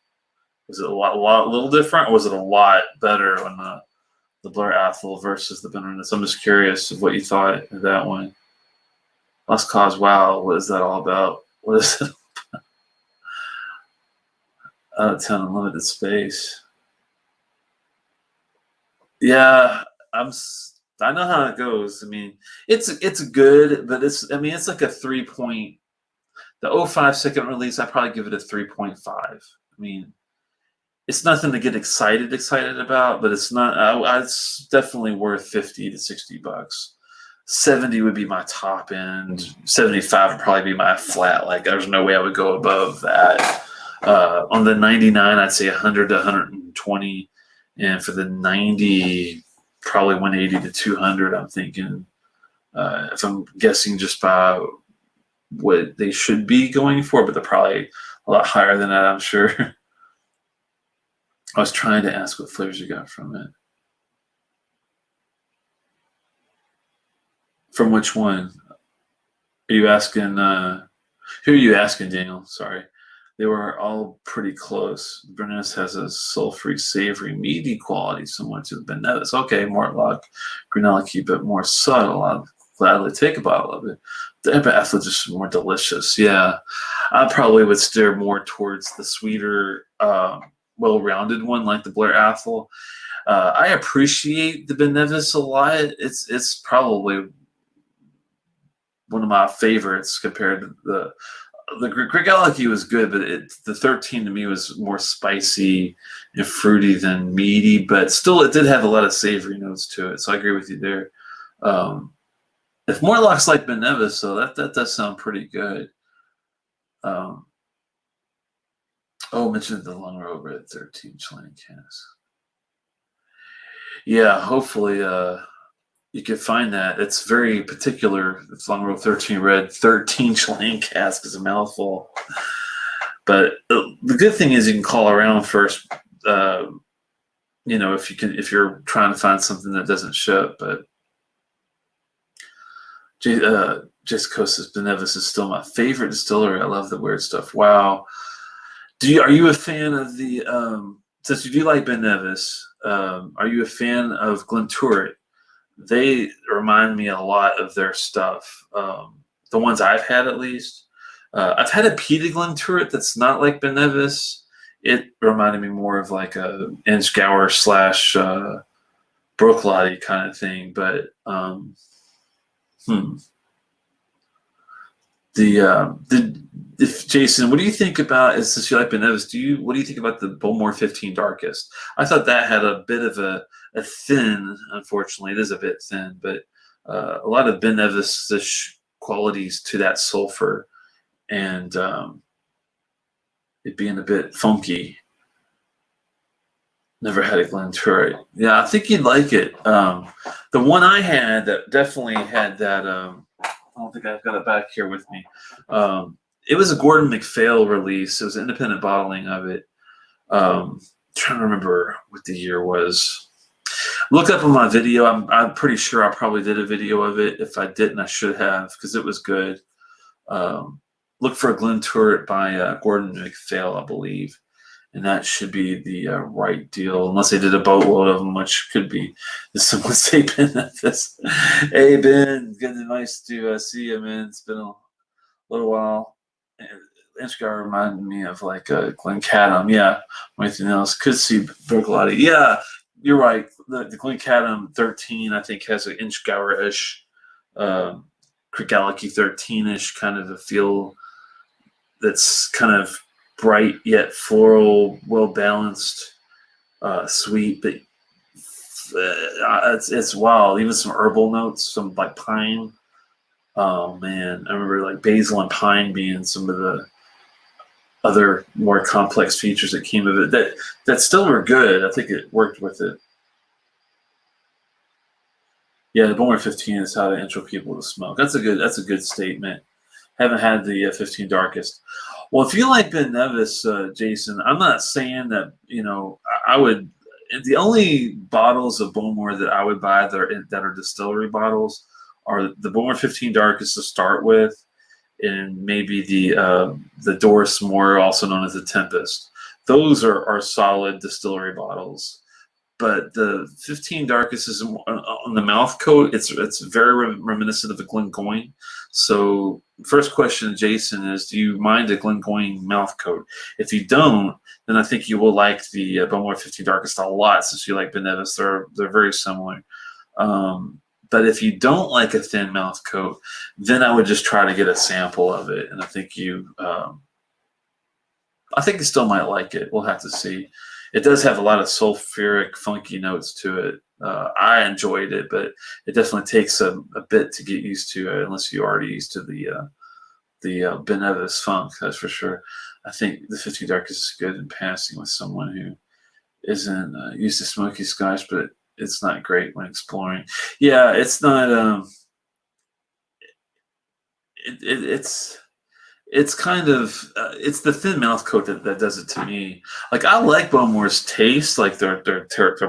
Was it a little different, or was it a lot better on the Blair Athol versus the Benrinnes? I'm just curious of what you thought of that one. Lost Cause, wow, what is that all about? What is it? Out of town, unlimited space. Yeah, I know how it goes. I mean, it's good, but it's like a 3 point. The 05 second release, I probably give it a 3.5. I mean, It's nothing to get excited about, but it's not. It's definitely worth 50 to $60. 70 would be my top end. 75 would probably be my flat. Like there's no way I would go above that. On the 99, I'd say 100 to 120, and for the 90, probably 180 to 200. I'm thinking, if I'm guessing just by what they should be going for, but they're probably a lot higher than that, I'm sure. I was trying to ask what flavors you got from it. From which one? Are you asking? Who are you asking, Daniel? Sorry. They were all pretty close. Bernese has a sulfury, savory, meaty quality similar to the Benevis. Okay, Mortlock, Grunella keep it more subtle. I'll gladly take a bottle of it. The Epiaphtha just more delicious. Yeah, I probably would steer more towards the sweeter, well-rounded one like the Blair Athol. I appreciate the Benevis a lot. It's probably one of my favorites compared to the Grigaliki was good, but the 13 to me was more spicy and fruity than meaty, but still it did have a lot of savory notes to it. So I agree with you there. If Mortlock's like Benevis, so that does sound pretty good. Mentioned the Long Road Red 13 Chilean cask. Yeah, hopefully you can find that. It's very particular. It's Long Road 13 Red 13 Chilean cask is a mouthful. But the good thing is you can call around first. If you're trying to find something that doesn't ship. But Jessica says Benevis is still my favorite distillery. I love the weird stuff. Wow. Are you a fan of the since you do like Benevis, are you a fan of Glenturret? They remind me a lot of their stuff. The ones I've had, at least. I've had a peated Glenturret that's not like Benevis. It reminded me more of like a Inchgour / Brooklady kind of thing. But Jason, what do you think about, since you like Benevis, what do you think about the Bowmore 15 Darkest? I thought that had a bit of a thin, unfortunately, it is a bit thin, but a lot of Benevis-ish qualities to that sulfur, and it being a bit funky. Never had a Glenturret. Yeah, I think you'd like it. The one I had that definitely had that, I don't think I've got it back here with me. It was a Gordon MacPhail release. It was independent bottling of it. Trying to remember what the year was. Look up on my video. I'm pretty sure I probably did a video of it. If I didn't, I should have, because it was good. Look for a Glenturret by Gordon MacPhail, I believe. And that should be the right deal, unless they did a boatload of them, which could be. Someone say Benevis. Hey, Ben, good and nice to see you, man. It's been a little while. Inchgour reminded me of like Glencadam. Yeah, anything else? Could see Brooklady. Yeah, you're right. The Glencadam 13, I think, has an Inchgour-ish, Crigaliki 13-ish kind of a feel. That's kind of bright yet floral, well balanced, sweet, but it's wild. Even some herbal notes, some like pine. Oh man, I remember like basil and pine being some of the other more complex features that came of it. That still were good. I think it worked with it. Yeah, the Bowmore 15 is how to intro people to smoke. That's a good statement. Haven't had the 15 Darkest. Well, if you like Benevis, Jason, I'm not saying that, I would. The only bottles of Bowmore that I would buy that are distillery bottles are the Bowmore 15 Darkest to start with, and maybe the Doris Moore, also known as the Tempest. Those are solid distillery bottles. But the 15 Darkest is on the mouth coat. It's very reminiscent of the Glengoyne. So first question, Jason, is do you mind a Glengoyne mouth coat? If you don't, then I think you will like the Bowmore 15 Darkest a lot, since you like Benevis. They're very similar. But if you don't like a thin mouth coat, then I would just try to get a sample of it. And I think you still might like it. We'll have to see. It does have a lot of sulfuric, funky notes to it. I enjoyed it, but it definitely takes a bit to get used to it, unless you're already used to the Benevis funk. That's for sure. I think the 50 Darkest is good in passing with someone who isn't used to smoky scotch, but it's not great when exploring. Yeah, it's not. It's kind of it's the thin mouth coat that does it to me. Like I like Bowmore's taste, like their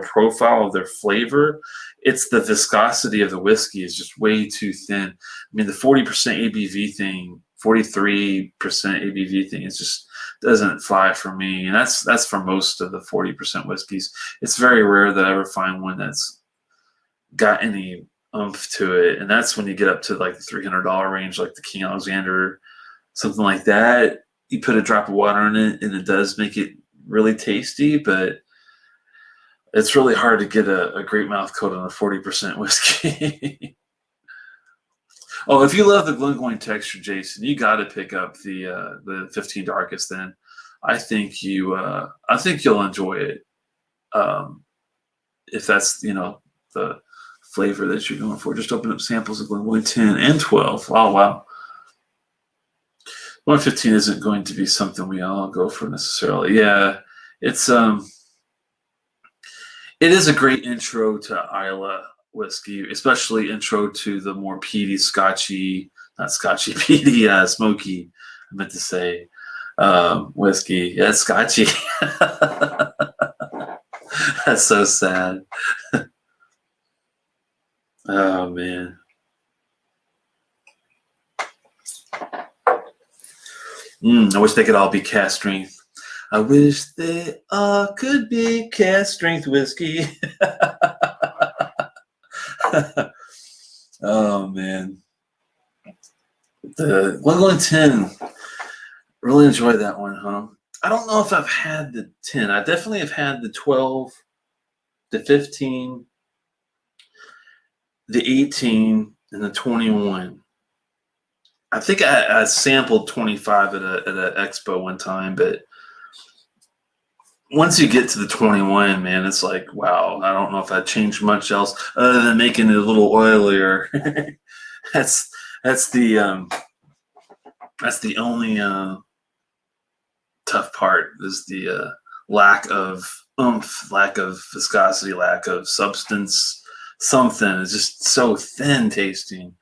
profile of their flavor. It's the viscosity of the whiskey is just way too thin. I mean, the 40% ABV thing, 43% ABV thing, is just doesn't fly for me, and that's for most of the 40% whiskeys. It's very rare that I ever find one that's got any oomph to it, and that's when you get up to like the $300 range, like the King Alexander, something like that. You put a drop of water in it, and it does make it really tasty, but it's really hard to get a great mouth coat on a 40% whiskey. Oh, if you love the Glengoyne texture, Jason, you got to pick up the 15 Darkest. Then I think you'll enjoy it, if that's the flavor that you're going for. Just open up samples of Glengoyne 10 and 12. Oh wow. 115 isn't going to be something we all go for necessarily. Yeah, it's it is a great intro to Islay whiskey, especially intro to the more peaty, scotchy, not scotchy, peaty, smoky. I meant to say whiskey. Yeah, it's scotchy. That's so sad. Oh man. I wish they could all be cast strength. I wish they all could be cast strength whiskey. Oh man. The Glengoyne 10. Really enjoyed that one, huh? I don't know if I've had the 10. I definitely have had the 12, the 15, the 18, and the 21. I think I sampled 25 at an expo one time, but once you get to the 21, man, it's like, wow, I don't know if I'd change much else other than making it a little oilier. that's the only tough part, is the lack of oomph, lack of viscosity, lack of substance. Something is just so thin tasting.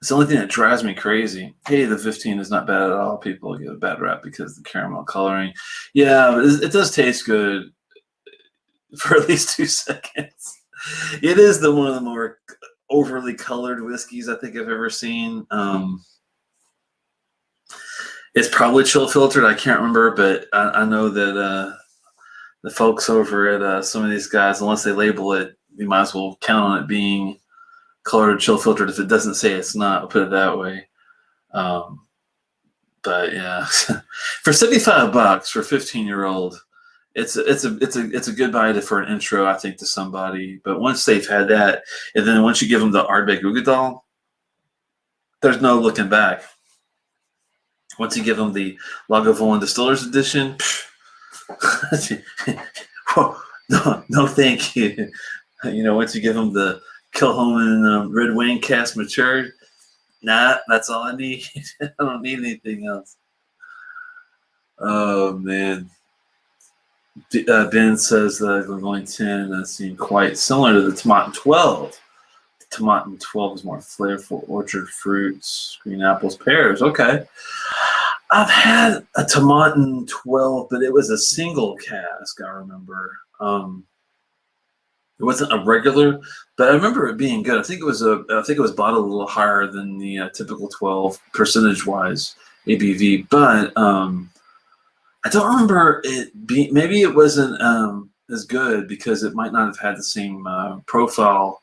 It's the only thing that drives me crazy. Hey, the 15 is not bad at all. People give a bad rap because of the caramel coloring. Yeah, but it does taste good for at least 2 seconds. It is one of the more overly colored whiskeys I think I've ever seen. It's probably chill filtered. I can't remember, but I know that the folks over at some of these guys, unless they label it, you might as well count on it being colored chill filtered. If it doesn't say it's not, I'll put it that way. But yeah, for $75 for a 15-year-old, it's a good buy for an intro, I think, to somebody. But once they've had that, and then once you give them the Ardbeg Uigeadail, there's no looking back. Once you give them the Lagavulin Distillers Edition, no, thank you. Once you give them the Kilchoman Red Wing Cask Matured, nah, that's all I need. I don't need anything else. Oh man. Ben says that Glengoyne 10 seemed quite similar to the Tomatin 12. The Tomatin 12 is more flavorful, orchard fruits, green apples, pears. Okay. I've had a Tomatin 12, but it was a single cask, I remember. It wasn't a regular, but I remember it being good. I think it was bottled a little higher than the typical 12 percentage-wise ABV, but I don't remember it being. Maybe it wasn't as good because it might not have had the same profile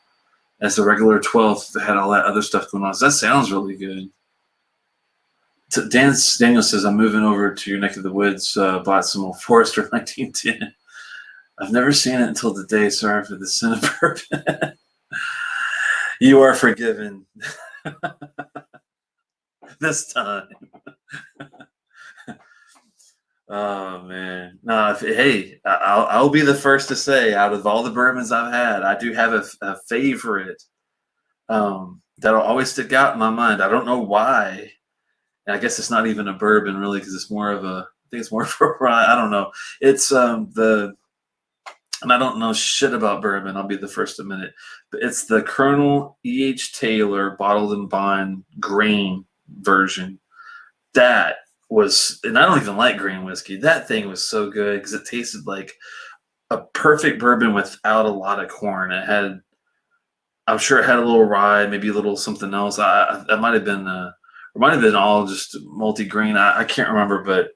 as the regular 12 that had all that other stuff going on. So that sounds really good. Daniel says, I'm moving over to your neck of the woods, bought some old Forester 1910. I've never seen it until today. Sorry for the sin of bourbon. You are forgiven. This time. Oh man, no. Hey, I'll be the first to say, out of all the bourbons I've had, I do have a favorite that'll always stick out in my mind. I don't know why. And I guess it's not even a bourbon really, because it's more of a. I think it's more for rye. I don't know. It's the and I don't know shit about bourbon. I'll be the first to admit it. But it's the Colonel E.H. Taylor bottled and bond grain version. That was, and I don't even like grain whiskey. That thing was so good because it tasted like a perfect bourbon without a lot of corn. It had, I'm sure it had a little rye, maybe a little something else. That might have been, it might have been all just multi-grain. I can't remember, but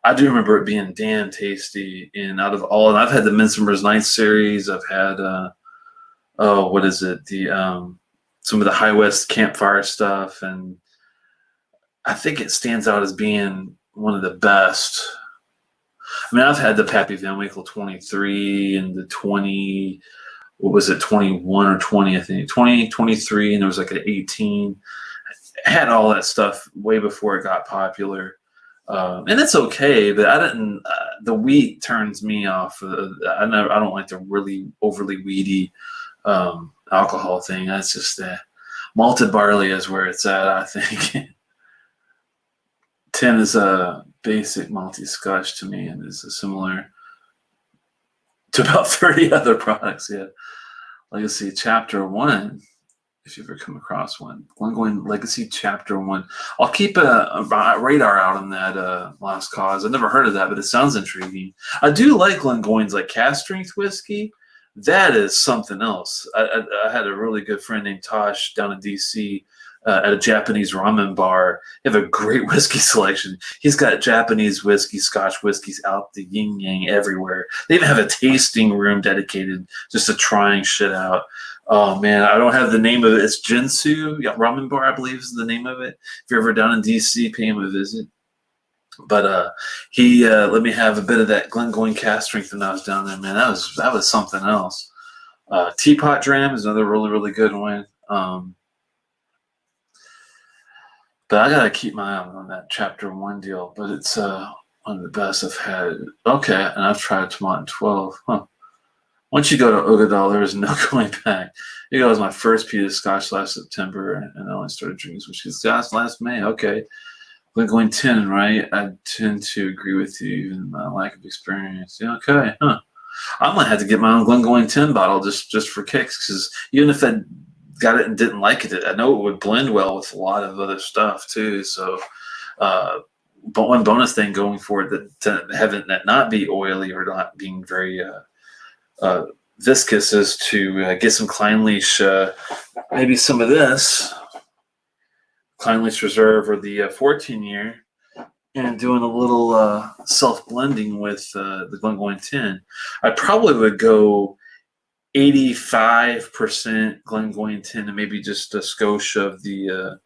I do remember it being damn tasty. And out of all, and I've had the Midsummer's Night series. I've had, oh, what is it? The some of the High West campfire stuff, and I think it stands out as being one of the best. I mean, I've had the Pappy Van Winkle 23 and the 20, what was it, 21 or 20, I think, 20, 23, and there was like an 18. I had all that stuff way before it got popular. And it's okay, but I didn't, the wheat turns me off. I don't like the really overly weedy alcohol thing. That's just malted barley is where it's at, I think. 10 is a basic malty scotch to me, and is similar to about 30 other products. Yeah. Legacy Chapter 1, if you ever come across one. Glengoyne Legacy Chapter 1. I'll keep a radar out on that Lost Cause. I've never heard of that, but it sounds intriguing. I do like Glengoyne's like cast strength whiskey. That is something else. I had a really good friend named Tosh down in D.C. At a Japanese ramen bar. They have a great whiskey selection. He's got Japanese whiskey, Scotch whiskeys out the yin yang everywhere. They even have a tasting room dedicated just to trying shit out. Oh man, I don't have the name of it. It's Jinsu Ramen Bar, I believe is the name of it. If you're ever down in DC, pay him a visit. But he let me have a bit of that Glengoyne cast strength when I was down there. Man, that was something else. Teapot Dram is another really, really good one. But I gotta keep my eye on that Chapter 1 deal. But it's one of the best I've had. Okay, and I've tried Tomatin 12. Huh. Once you go to Ogadal, there is no going back. It was my first peated Scotch last September, and I only started drinking whiskey Scotch last May. Okay, Glengoyne 10, right? I tend to agree with you, even my lack of experience. Yeah, okay, huh? I might have to get my own Glengoyne 10 bottle just for kicks, because even if I got it and didn't like it, I know it would blend well with a lot of other stuff too. So, but one bonus thing going forward, that to having that not be oily or not being very viscous, is to get some Kleinleich, maybe some of this Kleinleich Reserve or the 14-year, and doing a little self-blending with the Glengoyne 10. I probably would go 85% Glengoyne 10 and maybe just a skosh of the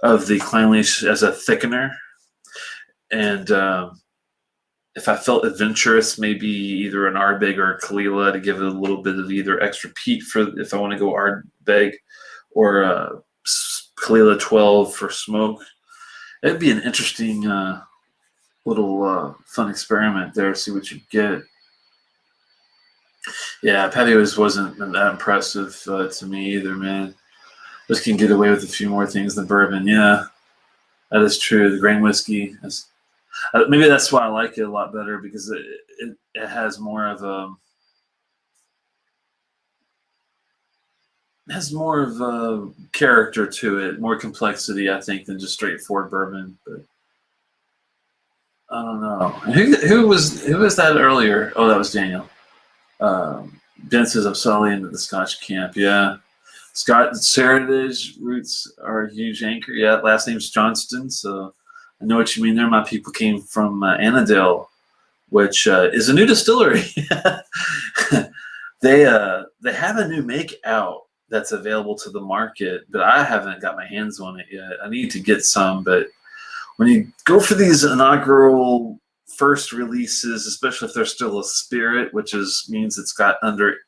Kleinleich as a thickener. And if I felt adventurous, maybe either an Ardbeg or a Caol Ila to give it a little bit of either extra peat for if I want to go Ardbeg, or Caol Ila 12 for smoke. It'd be an interesting little fun experiment there. See what you get. Yeah, Patty wasn't that impressive to me either, man. Just can get away with a few more things than bourbon. Yeah, that is true. The grain whiskey, maybe that's why I like it a lot better, because it has more of a character to it, more complexity, I think, than just straightforward bourbon. But I don't know. Who was that earlier? Oh, that was Daniel. Ben says I'm solely into the Scotch camp. Yeah. Scott Heritage roots are a huge anchor. Yeah, last name's Johnston, so I know what you mean there. My people came from Annandale, which is a new distillery. They have a new make out that's available to the market, but I haven't got my hands on it yet. I need to get some, but when you go for these inaugural first releases, especially if they're still a spirit, which means it's got under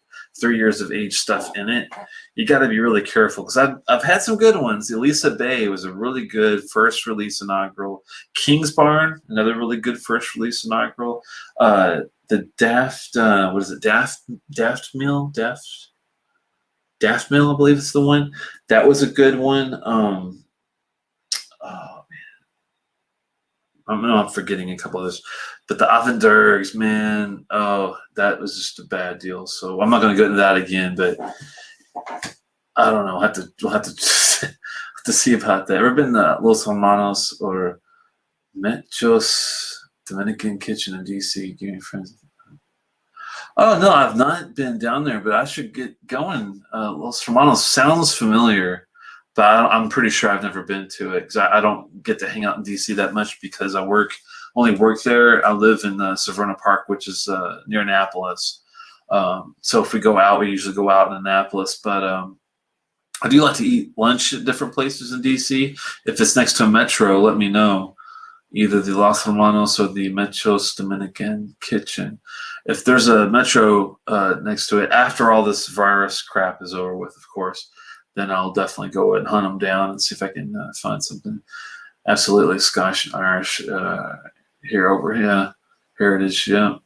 3 years of age stuff in it, you got to be really careful, because I've had some good ones. The Elisa Bay was a really good first release inaugural. King's Barn, another really good first release inaugural. The Daft, what is it? Daft Mill, I believe it's the one. That was a good one. Oh I know I'm forgetting a couple of those, but the Avendurgs, man, oh, that was just a bad deal. So I'm not going to go into that again, but I don't know. We'll have to to see about that. Ever been to Los Hermanos or Metros Dominican Kitchen in DC? Give me friends. Oh no, I've not been down there, but I should get going. Los Hermanos sounds familiar, but I'm pretty sure I've never been to it, because I don't get to hang out in DC that much, because I only work there. I live in Severna Park, which is near Annapolis. So if we go out, we usually go out in Annapolis. But I do like to eat lunch at different places in DC. If it's next to a metro, let me know. Either the Los Hermanos or the Metros Dominican Kitchen. If there's a metro next to it, after all this virus crap is over with, of course, then I'll definitely go and hunt them down and see if I can find something absolutely Scotch and Irish here over here. Heritage, yeah.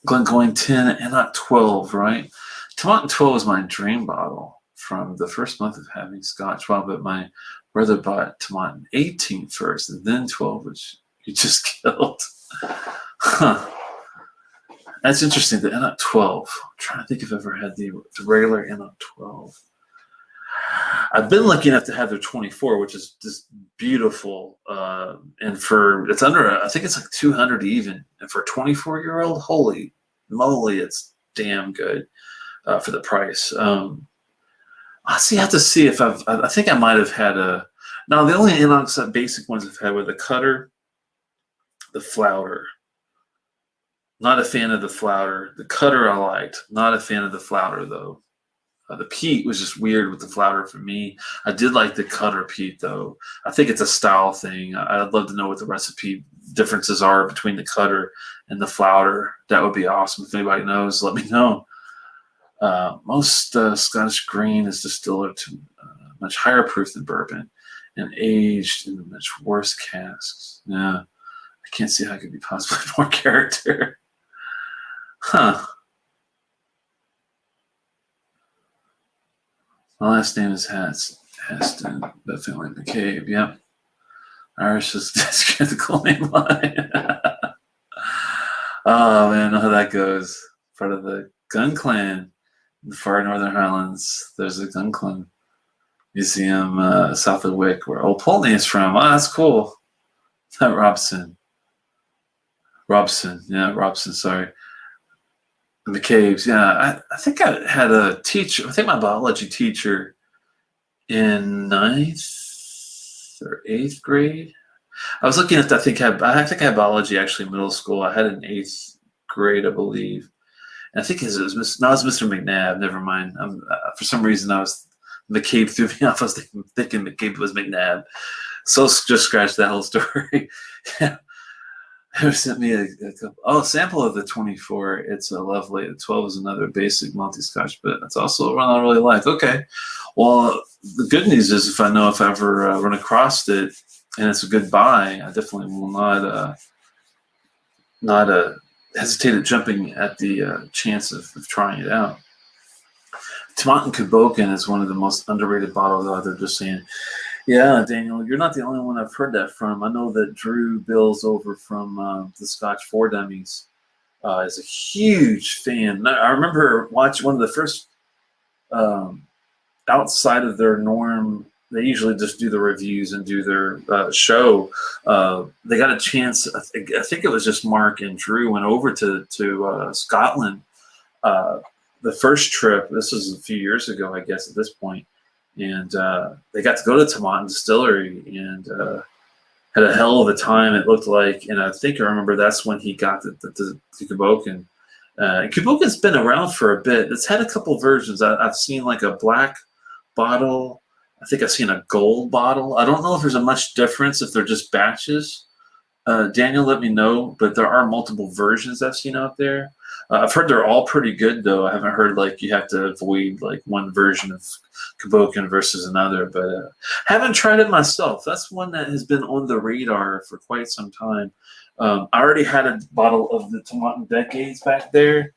Glengoyne 10 and not 12, right? Tomatin 12 is my dream bottle from the first month of having Scotch. Well, but my brother bought Tomatin 18 first and then 12, which he just killed. Huh. That's interesting, the NOT 12. I'm trying to think if I've ever had the regular NOT 12. I've been lucky enough to have their 24, which is just beautiful. And it's under, I think it's like 200 even. And for a 24-year-old, holy moly, it's damn good for the price. I have to see if I think I might have had now the only inox basic ones I've had were the Cutter, the Flounder. Not a fan of the Flounder. The Cutter I liked. Not a fan of the Flounder though. The peat was just weird with the Flounder for me. I did like the Cutter peat though. I think it's a style thing. I'd love to know what the recipe differences are between the Cutter and the Flounder. That would be awesome. If anybody knows, let me know. Most Scottish grain is distilled to much higher proof than bourbon and aged in much worse casks. Yeah, I can't see how it could be possibly more character. Huh. My last name is Haston, but family McCabe. Yep. Irish is the cool name line. Oh man, I know how that goes. Part of the Gun Clan in the far northern Highlands. There's a Gun Clan museum south of Wick, where old Pulteney is from. Oh, that's cool. Not Robson. Sorry. McCabe's, yeah. I think I had a teacher. I think my biology teacher in 9th or 8th grade. I was looking at. I think I had biology actually in middle school. I had it in 8th grade, I believe. And I think it was Mr. McNabb. Never mind. For some reason, McCabe threw me off. I was thinking McCabe was McNabb. So just scratch that whole story. Yeah. Who sent me a sample of the 24. It's a lovely. The 12 is another basic multi-scotch, but it's also one I really like. Okay, well, the good news is if I ever run across it and it's a good buy, I definitely will not hesitate at jumping at the chance of trying it out. Tomatin Kuboken is one of the most underrated bottles out there. Just saying. Yeah, Daniel, you're not the only one I've heard that from. I know that Drew Bills over from the Scotch 4 Dummies is a huge fan. I remember watching one of the first outside of their norm. They usually just do the reviews and do their show. They got a chance. I think it was just Mark and Drew went over to Scotland. The first trip. This was a few years ago, I guess, at this point. And they got to go to Tomatin Distillery and had a hell of a time, it looked like. And I think I remember that's when he got the Kuboken. Kuboken's been around for a bit. It's had a couple versions. I've seen like a black bottle. I think I've seen a gold bottle. I don't know if there's a much difference if they're just batches. Daniel, let me know. But there are multiple versions I've seen out there. I've heard they're all pretty good though. I haven't heard like you have to avoid like one version of Cabokin versus another, but haven't tried it myself. That's one that has been on the radar for quite some time. I already had a bottle of the Tomatin Decades back there,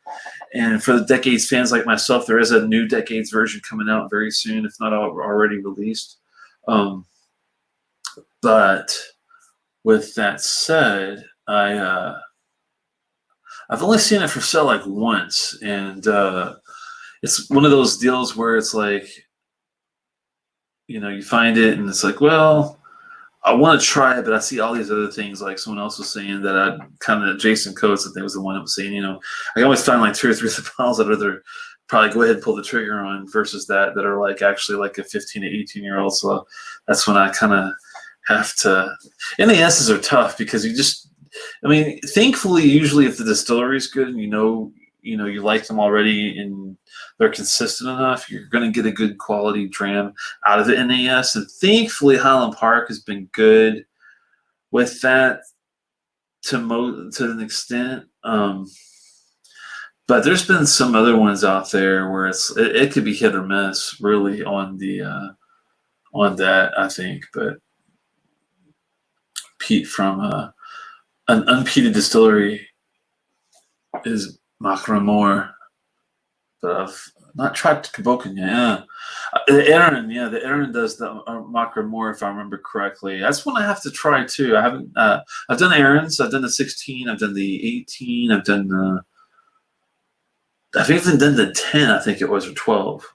and for the Decades fans like myself, there is a new Decades version coming out very soon, if not already released. But with that said, I've only seen it for sale like once, and it's one of those deals where it's like, you find it and it's like, well, I want to try it, but I see all these other things. Like someone else was saying that I kind of Jason Coates, I think was the one that was saying, I always find like 2 or 3 bottles that are probably go ahead and pull the trigger on versus that are like actually like a 15 to 18-year-old. So that's when I kind of have to. NASs are tough because thankfully, usually if the distillery is good and you like them already and they're consistent enough, you're going to get a good quality dram out of the NAS. And thankfully, Highland Park has been good with that to an extent. But there's been some other ones out there where it could be hit or miss, really, on that, I think. But Pete from an Unpeated distillery is Macramore, but I've not tried Cabokin yet. Yeah. The Aaron does the Macramore, if I remember correctly. That's one I have to try too. I haven't. I've done Aaron's. I've done the 16. I've done the 18. I've done the. I've even done the 10. I think it was, or 12. It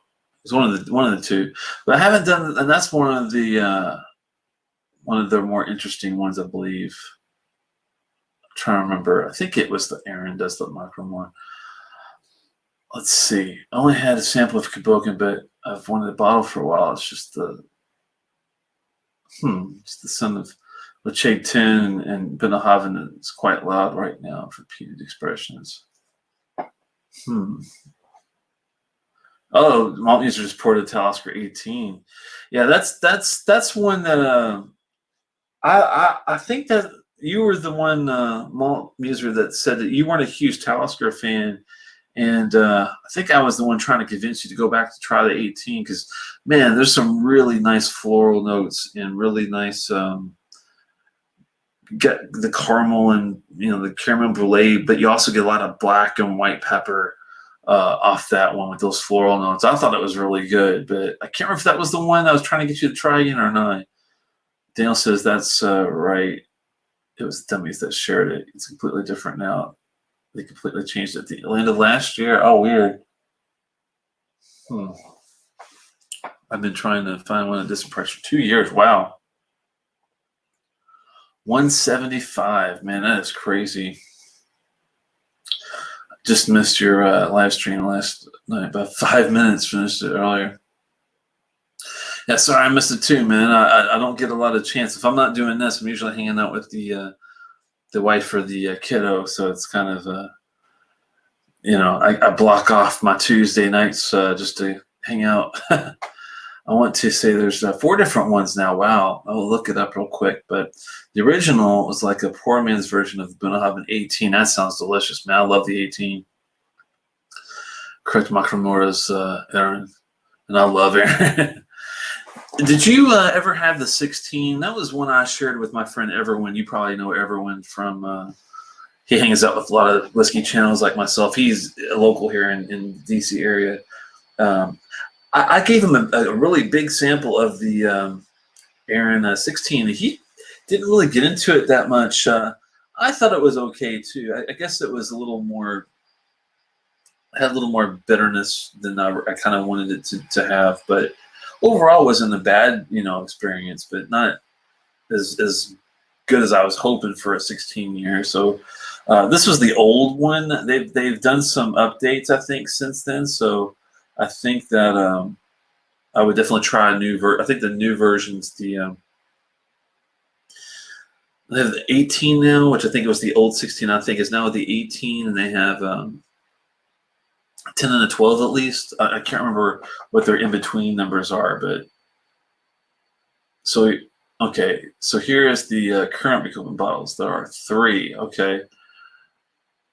was one of the two, but I haven't done. And that's one of the more interesting ones, I believe. I'm trying to remember. I think it was the Aaron does the Macramore. Let's see. I only had a sample of Cabokin, but I've wanted the bottle for a while. It's just it's the son of Leche Tin and Benahaven. It's quite loud right now for repeated expressions. Oh, Malt Muser just poured a Talisker 18. Yeah, that's one that I think that you were the one, Malt Muser, that said that you weren't a huge Talisker fan. And I think I was the one trying to convince you to go back to try the 18 because, man, there's some really nice floral notes and really nice get the caramel and the caramel brulee, but you also get a lot of black and white pepper off that one with those floral notes. I thought it was really good, but I can't remember if that was the one I was trying to get you to try again or not. Daniel says that's right. It was Dummies that shared it. It's completely different now. They completely changed it at the end of last year. Oh, weird. I've been trying to find one of this impression 2 years. Wow. 175. Man, that is crazy. Just missed your live stream last night. About 5 minutes. Finished it earlier. Yeah, sorry, I missed it too, man. I don't get a lot of chance. If I'm not doing this, I'm usually hanging out with the wife or the kiddo. So it's kind of, I block off my Tuesday nights just to hang out. I want to say there's 4 different ones now. Wow. I'll look it up real quick. But the original was like a poor man's version of the Benahaven 18. That sounds delicious, man. I love the 18. Correct Macramora's Aaron. And I love Aaron. Did you ever have the 16? That was one I shared with my friend Everwin. You probably know Everwin from he hangs out with a lot of whiskey channels like myself. He's a local here in the DC area. I gave him a really big sample of the Aaron 16. He didn't really get into it that much. I thought it was okay too. I guess it was a little more, had a little more bitterness than I kind of wanted it to have. But overall, it wasn't a bad experience, but not as good as I was hoping for a 16 year. So this was the old one. They've done some updates, I think, since then. So I think that I would definitely try a new I think the new version's they have the 18 now, which I think it was the old 16. I think is now the 18, and they have 10 and a 12 at least. I can't remember what their in between numbers are, but so here is the current recoupment bottles. There are 3. Okay.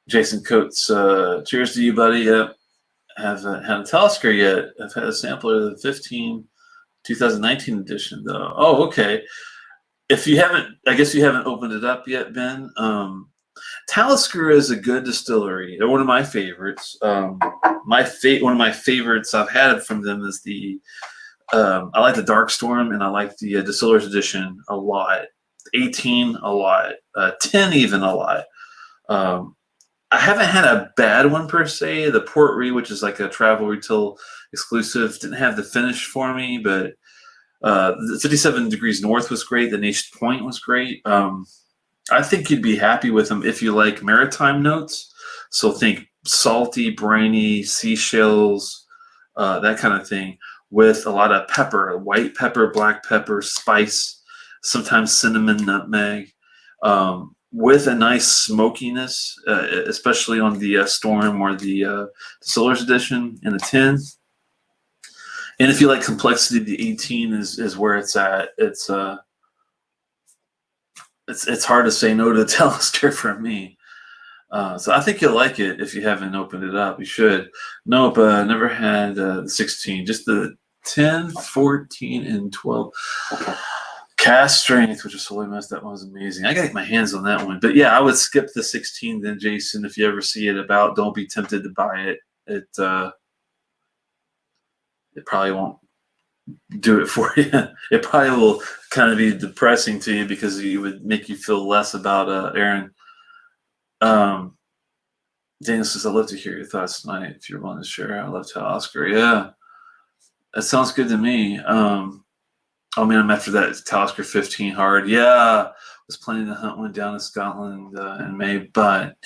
Jason Coates, cheers to you, buddy. Yep. Haven't had a Talisker yet. I've had a sampler of the 2019 edition, though. Oh, okay. If you haven't, I guess you haven't opened it up yet, Ben. Talisker is a good distillery. They're one of my favorites. One of my favorites I've had from them is the. I like the Dark Storm, and I like the Distiller's Edition a lot. 18 a lot. 10 even a lot. I haven't had a bad one per se. The Port Re, which is like a travel retail exclusive, didn't have the finish for me, but the 57 Degrees North was great. The Nation Point was great. I think you'd be happy with them if you like maritime notes. So think salty, briny, seashells, that kind of thing, with a lot of pepper, white pepper, black pepper, spice, sometimes cinnamon, nutmeg. With a nice smokiness, especially on the Storm or the Distiller's Edition in the 10. And if you like complexity, the 18 is where it's at. It's hard to say no to Talisker for me. So I think you'll like it if you haven't opened it up. You should. Nope, never had the 16, just the 10, 14, and 12. Cast strength, which is totally messed. That one was amazing. I gotta get my hands on that one. But yeah, I would skip the 16 then, Jason. If you ever see it about, don't be tempted to buy it. It probably won't do it for you. It probably will kind of be depressing to you because it would make you feel less about Aaron. Daniel says, I'd love to hear your thoughts tonight if you're willing to share. I love Talisker. Yeah, that sounds good to me. Oh man, I'm after that Talisker 15 hard. Yeah, was planning to hunt one down in Scotland in May, but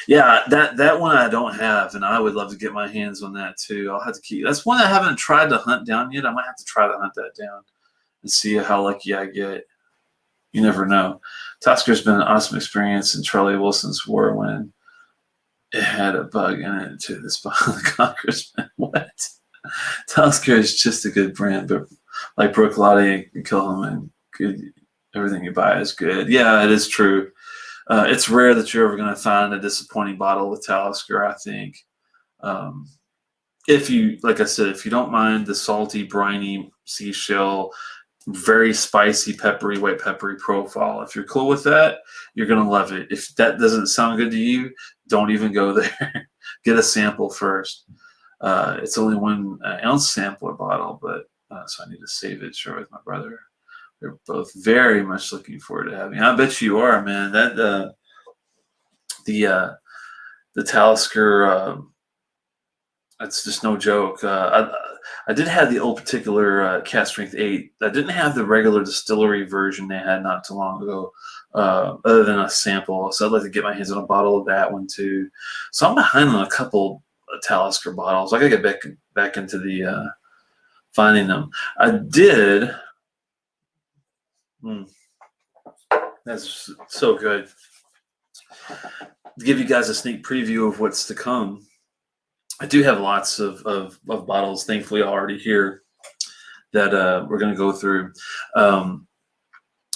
yeah, that one I don't have, and I would love to get my hands on that too. I'll have to keep. That's one I haven't tried to hunt down yet. I might have to try to hunt that down and see how lucky I get. You never know. Talisker's been an awesome experience, and Charlie Wilson's war when it had a bug in it to this Congressman. What? Talisker is just a good brand, but like Brooklady and Killam and good, everything you buy is good. Yeah, it is true. It's rare that you're ever going to find a disappointing bottle with Talisker, I think. If you, like I said, if you don't mind the salty, briny seashell, very spicy, peppery, white peppery profile, if you're cool with that, you're going to love it. If that doesn't sound good to you, don't even go there. Get a sample first. It's only 1 ounce sampler bottle, but so I need to save it. Share with my brother. We're both very much looking forward to having. I bet you are, man. That the Talisker, that's just no joke. I did have the old particular Cast Strength 8. I didn't have the regular distillery version they had not too long ago, other than a sample. So I'd like to get my hands on a bottle of that one too. So I'm behind on a couple Talisker bottles. I gotta get back into the finding them. I did. That's so good. To give you guys a sneak preview of what's to come, I do have lots of bottles, thankfully, already here that we're going to go through.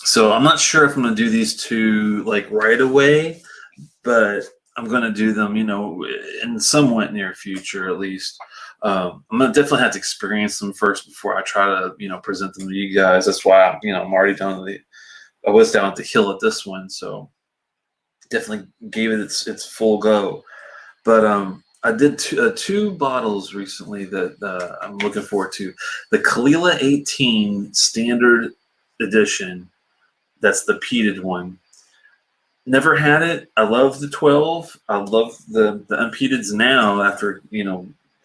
So I'm not sure if I'm going to do these two like right away, but I'm going to do them, in somewhat near future at least. I'm going to definitely have to experience them first before I try to, present them to you guys. That's why, I'm already I was down at the hill at this one, so definitely gave it its full go. But I did two bottles recently that I'm looking forward to. The Caol Ila 18 Standard Edition. That's the peated one. Never had it. I love the 12. I love the unpeateds now after,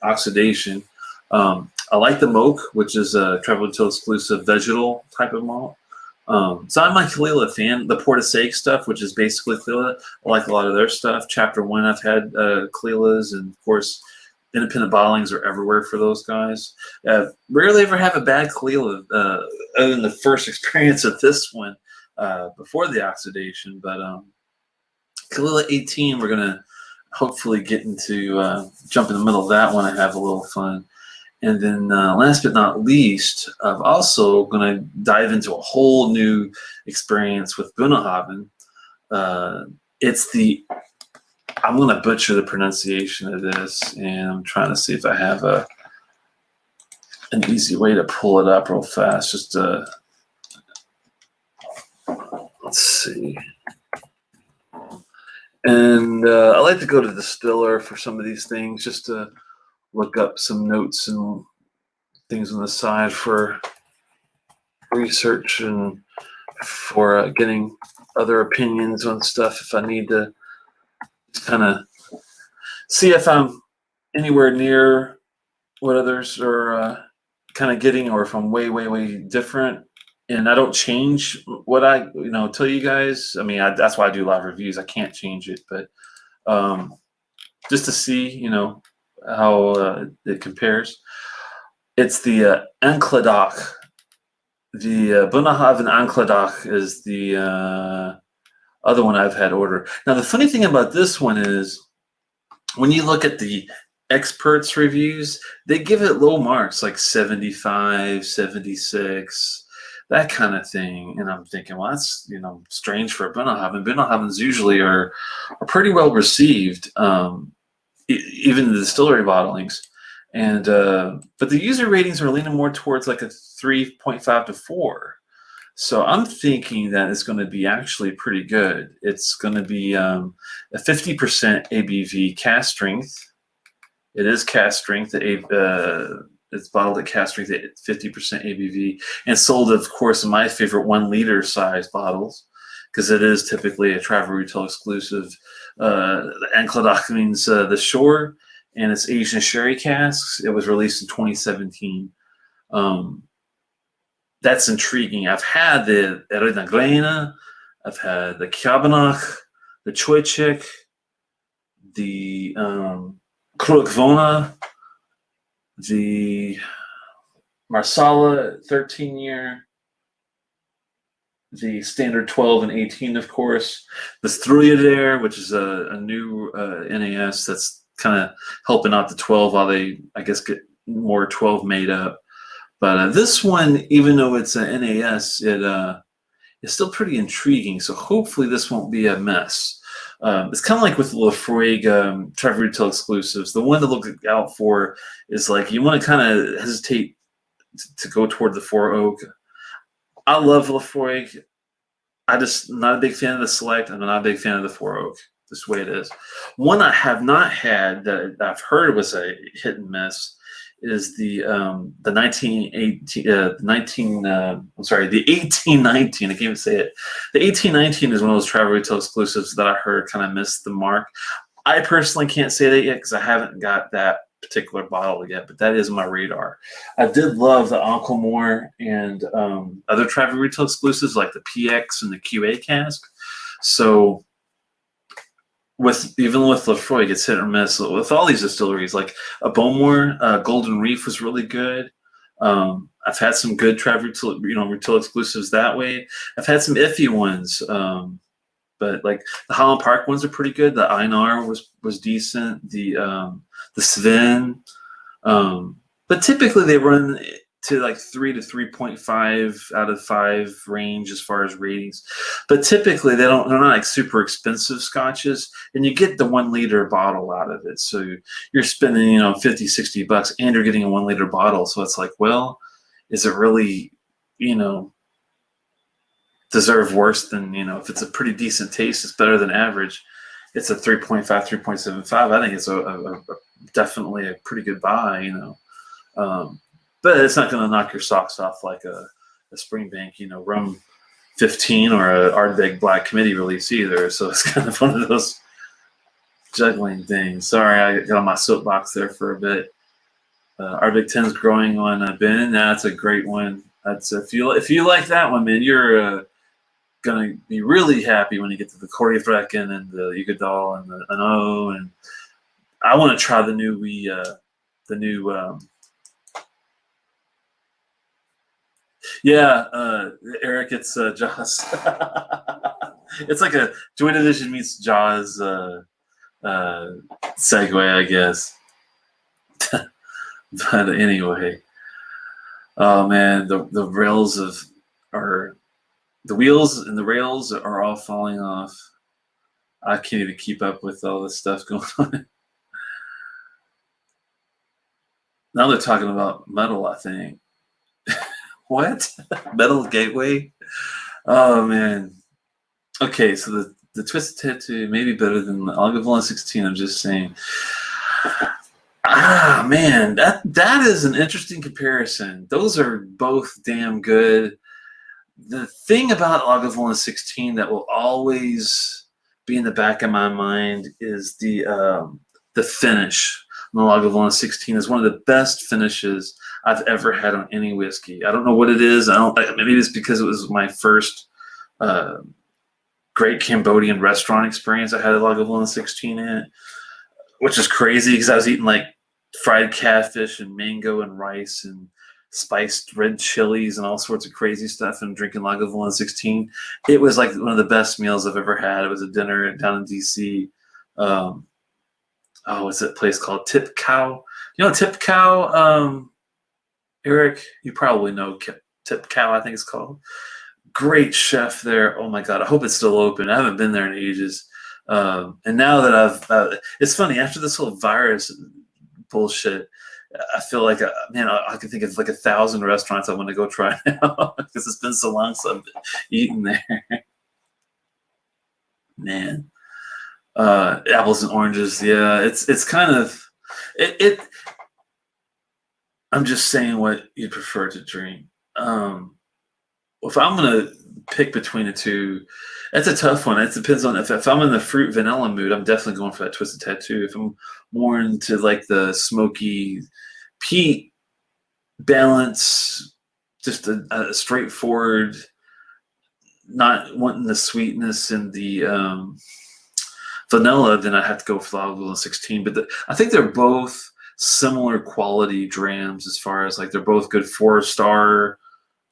oxidation. I like the Moke, which is a Travel Retail exclusive vegetal type of malt. So I'm a Caol Ila fan. The Portisake stuff, which is basically Caol Ila, I like a lot of their stuff. Chapter 1, I've had Caol Ilas, and of course, independent bottlings are everywhere for those guys. Rarely ever have a bad Caol Ila, other than the first experience of this one before the oxidation. But Caol Ila 18, we're gonna hopefully get into jump in the middle of that one and have a little fun. And then last but not least, I'm also going to dive into a whole new experience with Bunnahabhain. It's the I'm going to butcher the pronunciation of this, and I'm trying to see if I have an easy way to pull it up real fast. Just let's see. And I like to go to Distiller for some of these things, just to look up some notes and things on the side for research and for getting other opinions on stuff if I need to kind of see if I'm anywhere near what others are kind of getting, or if I'm way, way, way different. And I don't change what I, tell you guys. I mean, that's why I do live reviews. I can't change it, but just to see, how it compares. It's the Encladoc. The Bunnahabhain Encladoc is the other one I've had ordered. Now, the funny thing about this one is when you look at the experts reviews, they give it low marks, like 75, 76, that kind of thing. And I'm thinking, well, that's, strange for a Bunnahabhain. Bunnahabhains usually are pretty well received, even the distillery bottlings. And but the user ratings are leaning more towards like a 3.5 to 4. So I'm thinking that it's going to be actually pretty good. It's going to be a 50% ABV cask strength. It is cask strength. It's bottled at cask strength at 50% ABV, and sold, of course, in my favorite 1 liter size bottles, because it is typically a travel retail exclusive. The Encladoc means the shore, and it's aged in sherry casks. It was released in 2017. That's intriguing. I've had the Erinagrena, I've had the Kjabenach, the Choychik, the Krukvona, the Marsala 13-year, the standard 12 and 18, of course, the Struyader, which is a new NAS that's kind of helping out the 12 while they, I guess, get more 12 made up. But this one, even though it's an NAS, it's still pretty intriguing. So hopefully this won't be a mess. It's kind of like with the Laphroaig travel retail exclusives. The one to look out for is like you want to kind of hesitate to go toward the 4 Oak. I love Laphroaig. I'm not a big fan of the Select. I'm not a big fan of the 4 Oak. This way it is. One I have not had that I've heard was a hit and miss is the 1819. I can't even say it. The 1819 is one of those travel retail exclusives that I heard kind of missed the mark. I personally can't say that yet because I haven't got that particular bottle yet, but that is on my radar. I did love the Uncle Moore and other travel retail exclusives like the PX and the QA cask. So even with Laphroaig, it's hit or miss. With all these distilleries, like a Bowmore, Golden Reef was really good. I've had some good travel retail exclusives that way. I've had some iffy ones, but like the Holland Park ones are pretty good. The Einar was decent. The Sven, but typically they run to like 3 to 3.5 out of 5 range as far as ratings. But typically they're not like super expensive scotches, and you get the 1 liter bottle out of it. So you're spending, $50-$60 and you're getting a 1 liter bottle. So it's like, well, is it really, deserve worse than, if it's a pretty decent taste, it's better than average. It's a 3.5, 3.75. I think it's a definitely a pretty good buy, but it's not going to knock your socks off like a Springbank, Rum 15 or a Ardbeg Black Committee release either. So it's kind of one of those juggling things. Sorry, I got on my soapbox there for a bit. Ardbeg 10's growing on Ben. That's a great one. That's if you like that one, man, you're gonna be really happy when you get to the Korjefrekken and the Ugadal and the Ano. And I want to try the new Eric, it's Jaws. It's like a Joy Division meets Jaws segue, I guess. But anyway, oh man, the wheels and the rails are all falling off. I can't even keep up with all this stuff going on. Now they're talking about metal, I think. What? Metal Gateway? Oh man. Okay, so the Twisted Tattoo may be better than the Lagavulin 16. I'm just saying. Ah man, that is an interesting comparison. Those are both damn good. The thing about Lagavulin 16 that will always be in the back of my mind is the finish. The Lagavulin 16 is one of the best finishes I've ever had on any whiskey. I don't know what it is. I don't. Maybe it's because it was my first uh, great Cambodian restaurant experience. I had a Lagavulin 16 in it, which is crazy because I was eating like fried catfish and mango and rice and spiced red chilies and all sorts of crazy stuff and drinking Lagavulin 16. It was like one of the best meals I've ever had. It was a dinner down in DC. Um, oh, what's that place called? Tip Cow. You know Tip Cow, Eric? You probably know Tip Cow, I think it's called. Great chef there. Oh my God, I hope it's still open. I haven't been there in ages. And now that it's funny, after this whole virus bullshit, I feel like, man, I can think of like 1,000 restaurants I want to go try now because it's been so long since I've eaten there. Man, apples and oranges. Yeah, it's kind of it. I'm just saying what you prefer to drink. If I'm gonna pick between the two, that's a tough one. It depends on if I'm in the fruit vanilla mood, I'm definitely going for that Twisted Tattoo. If I'm more into like the smoky peat balance, just a straightforward, not wanting the sweetness and the vanilla, then I have to go for Lagavulin 16. But I think they're both similar quality drams as far as like they're both good 4-star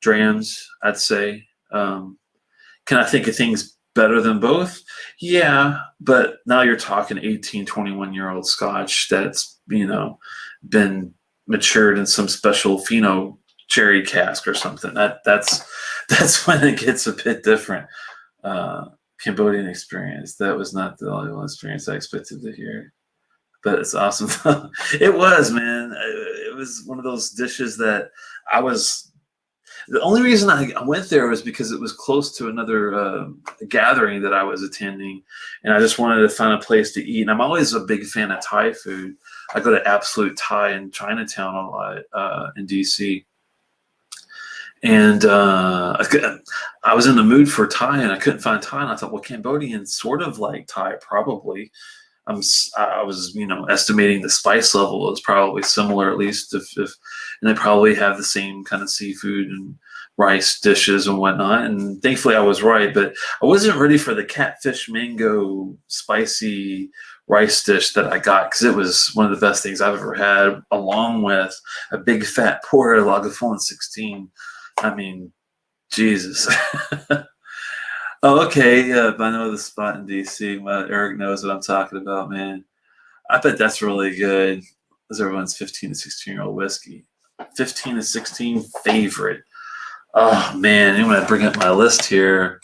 drams, I'd say. Can I think of things better than both? Yeah, but now you're talking 18, 21-year-old Scotch that's, been matured in some special pheno cherry cask or something. That's when it gets a bit different. Cambodian experience. That was not the only one experience I expected to hear. But it's awesome. It was, man. It was one of those dishes that I was. The only reason I went there was because it was close to another gathering that I was attending, and I just wanted to find a place to eat. And I'm always a big fan of Thai food. I go to Absolute Thai in Chinatown a lot in DC. And I was in the mood for Thai, and I couldn't find Thai. And I thought, well, Cambodian sort of like Thai, probably. I was, estimating the spice level is probably similar, at least and they probably have the same kind of seafood and rice dishes and whatnot. And thankfully I was right, but I wasn't ready for the catfish mango spicy rice dish that I got because it was one of the best things I've ever had, along with a big fat porter Lagavulin 16. I mean, Jesus. Oh, okay. Yeah, I know the spot in DC. Eric knows what I'm talking about, man. I bet that's really good. That's everyone's 15 to 16-year-old whiskey. 15 to 16 favorite. Oh, man. I'm going to bring up my list here.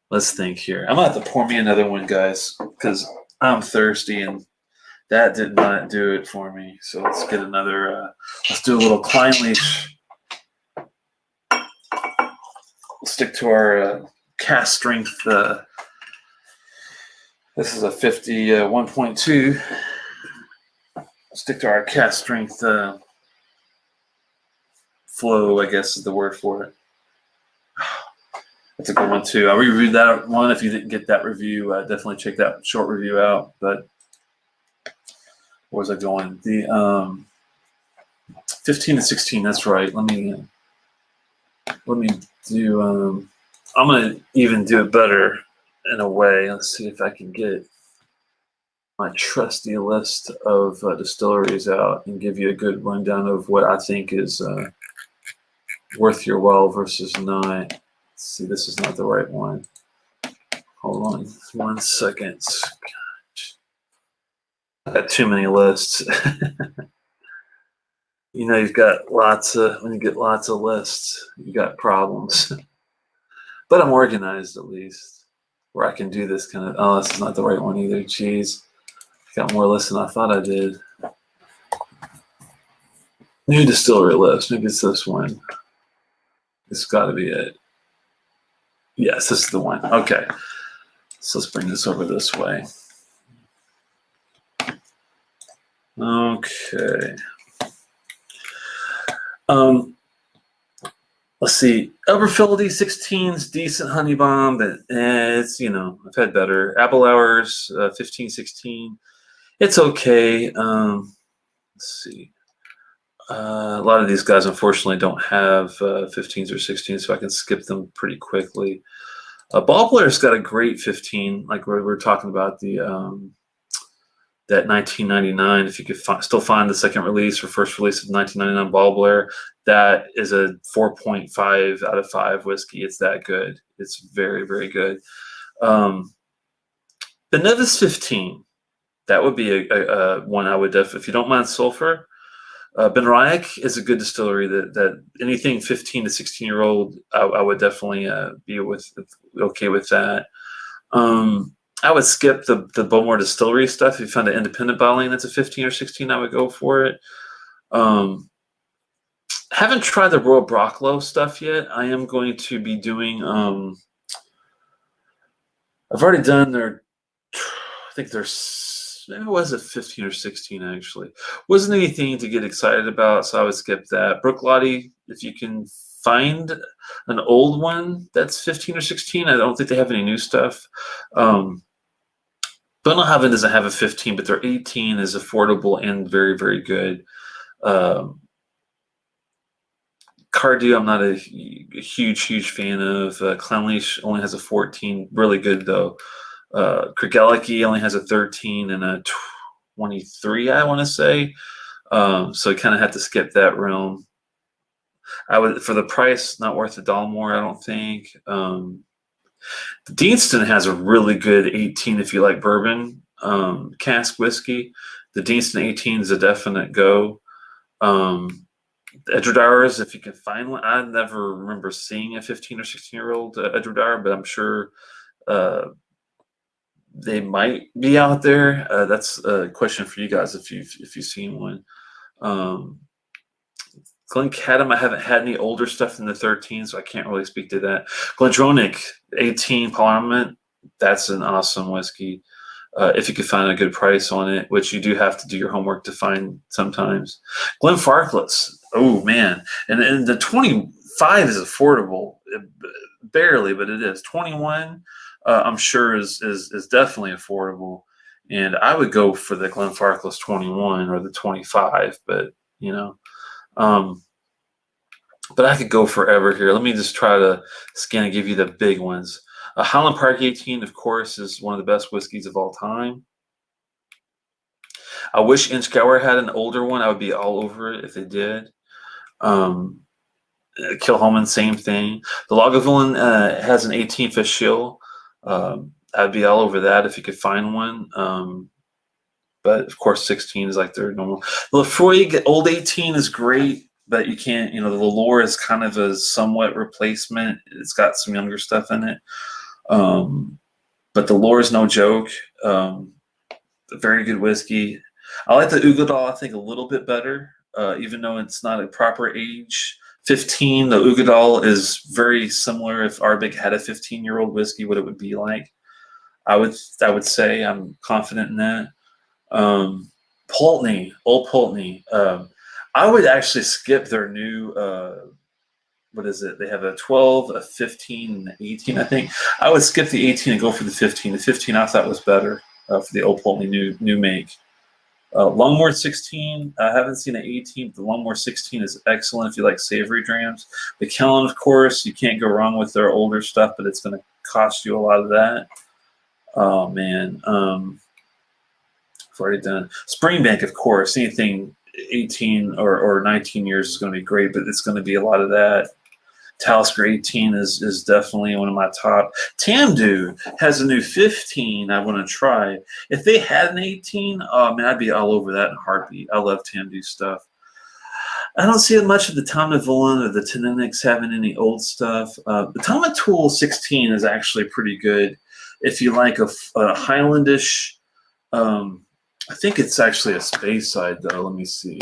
Let's think here. I'm going to have to pour me another one, guys, because I'm thirsty, and that did not do it for me. So let's get another. Let's do a little Kleinleach. We'll stick to our cast strength. This is a 50 1.2. Stick to our cast strength flow, I guess is the word for it. That's a good one too. I reviewed that one. If you didn't get that review, definitely check that short review out. But where's I going? The 15 to 16. That's right. Let me do. I'm gonna even do it better in a way. Let's see if I can get my trusty list of distilleries out and give you a good rundown of what I think is worth your while versus not. Let's see, this is not the right one. Hold on 1 second. Gosh. I got too many lists. You've got when you get lots of lists, you got problems. But I'm organized at least. where I can do this kind of. Oh, this is not the right one either. Jeez, I got more lists than I thought I did. New distillery list. Maybe it's this one. It's got to be it. Yes, this is the one. Okay, so let's bring this over this way. Okay. Let's see. Elberfeldy 16's decent honey bomb, but it's, you know, I've had better. Apple Hours 15, 16. It's okay. Let's see. A lot of these guys, unfortunately, don't have 15s or 16s, so I can skip them pretty quickly. Ball Player's got a great 15, like we're talking about the that 1999. If you could still find the second release or first release of 1999 Ball Blair, that is a 4.5 out of 5 whiskey. It's that good. It's very, very good. The Nevis 15, that would be a one I would definitely, if you don't mind sulfur. Benriach is a good distillery that anything 15 to 16-year-old, I would definitely be okay with that. I would skip the Bowmore Distillery stuff. If you found an independent bottling that's a 15 or 16, I would go for it. Haven't tried the Royal Brocklow stuff yet. I am going to be doing. I've already done their. I think there's. Maybe it was a 15 or 16 actually. Wasn't anything to get excited about, so I would skip that. Brooklady, if you can find an old one that's 15 or 16, I don't think they have any new stuff. Bunnahabhain doesn't have a 15, but their 18 is affordable and very, very good. Cardew, I'm not a huge fan of. Clynelish only has a 14, really good though. Craigellachie only has a 13 and a 23, I want to say. So I kind of had to skip that realm. I would, for the price, not worth $1 more, I don't think. The Deanston has a really good 18 if you like bourbon cask whiskey. The Deanston 18 is a definite go. Edredowers, if you can find one. I never remember seeing a 15 or 16-year-old Edredower, but I'm sure they might be out there. That's a question for you guys if you've seen one. Glencadam, I haven't had any older stuff in the 13, so I can't really speak to that. Glendronach 18 Parliament, that's an awesome whiskey. If you could find a good price on it, which you do have to do your homework to find sometimes. Glenfarclas, oh man, and the 25 is affordable, barely, but it is. 21, I'm sure is definitely affordable, and I would go for the Glenfarclas 21 or the 25, but you know. But I could go forever here. Let me just try to scan and give you the big ones. Highland Park 18, of course, is one of the best whiskeys of all time. I wish Inchgower had an older one. I would be all over it if they did. Kilchoman, same thing. The Lagavulin has an 18 Fishkill. I'd be all over that if you could find one. But of course, 16 is like their normal. Lefroy Old 18 is great, but you can't, you know, the Lelore is kind of a somewhat replacement. It's got some younger stuff in it. But the Lore is no joke. Very good whiskey. I like the Ugadal, I think, a little bit better, even though it's not a proper age. 15, the Ugadal is very similar. If Ardbeg had a 15-year-old whiskey, what it would be like. I would say I'm confident in that. Pulteney, Old Pulteney. I would actually skip their new, what is it? They have a 12, a 15, and an 18, I think. I would skip the 18 and go for the 15. The 15 I thought was better for the Old Pulteney new make. Longmore 16, I haven't seen an 18, but the Longmore 16 is excellent if you like savory drams. The Kellen, of course, you can't go wrong with their older stuff, but it's going to cost you a lot of that. Oh, man. I've already done. Springbank, of course, anything 18 or 19 years is going to be great, but it's going to be a lot of that. Talisker 18 is definitely one of my top. Tamdhu has a new 15 I want to try. If they had an 18, oh man, I'd be all over that in a heartbeat. I love Tamdhu stuff. I don't see much of the Tomnavulin or the Teninics having any old stuff. The Tomatool 16 is actually pretty good. if you like a Highlandish, I think it's actually a space side though. Let me see.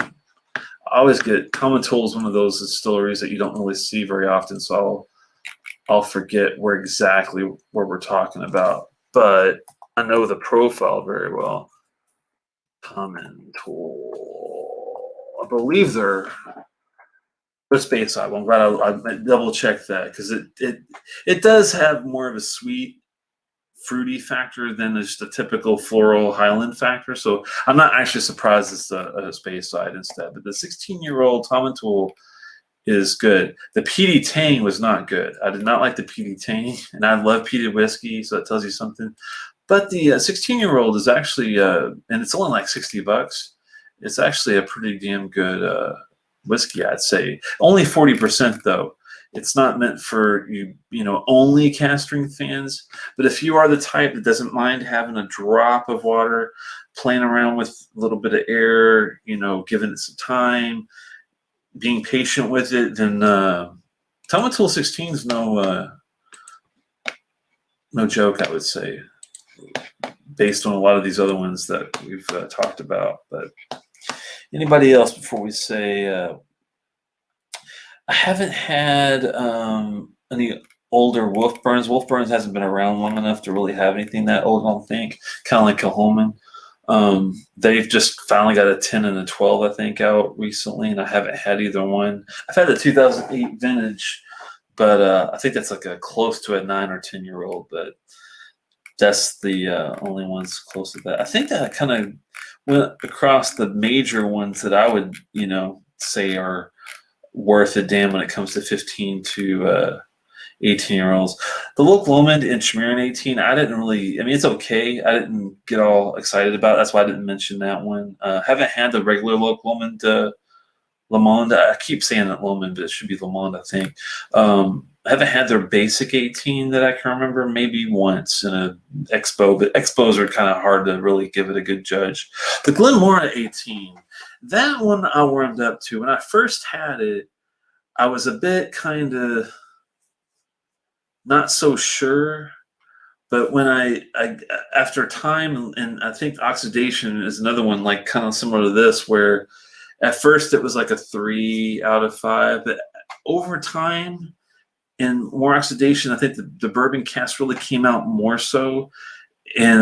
I always get Common Tool is one of those distilleries that you don't really see very often, so I'll forget exactly where we're talking about. But I know the profile very well. Common Tool. I believe they're space side. Well, I'm glad I double checked that because it does have more of a sweet, fruity factor than just a typical floral Highland factor. So I'm not actually surprised it's a space side instead. But the 16-year-old Common Tool is good. The peaty tang was not good. I did not like the peaty tang, and I love peated whiskey, so that tells you something. But the 16-year-old is actually, and it's only like $60. It's actually a pretty damn good whiskey, I'd say. Only 40% though. It's not meant for only cast string fans. But if you are the type that doesn't mind having a drop of water, playing around with a little bit of air, giving it some time, being patient with it, then Common Tool 16 is no joke, I would say, based on a lot of these other ones that we've talked about. But anybody else before we say I haven't had any older Wolf Burns. Wolf Burns hasn't been around long enough to really have anything that old, I don't think. Kind of like Kilhoman. They've just finally got a 10 and a 12, I think, out recently, and I haven't had either one. I've had the 2008 vintage, but I think that's like a close to a 9 or 10-year-old, but that's the only ones close to that. I think that kind of went across the major ones that I would, say are worth a damn when it comes to 15 to 18-year-olds. The Loch Lomond and Schmerin 18, I didn't really, it's okay. I didn't get all excited about it. That's why I didn't mention that one. Haven't had the regular Loch Lomond, Lamond. I keep saying it Lomond, but it should be Lamond, I think. I haven't had their basic 18 that I can remember, maybe once in an expo, but expos are kind of hard to really give it a good judge. The Glenmora 18, that one I warmed up to. When I first had it, I was a bit kind of not so sure, but when I after time, and I think oxidation is another one, like kind of similar to this, where at first it was like a 3 out of 5, but over time and more oxidation, I think the bourbon cast really came out more so, and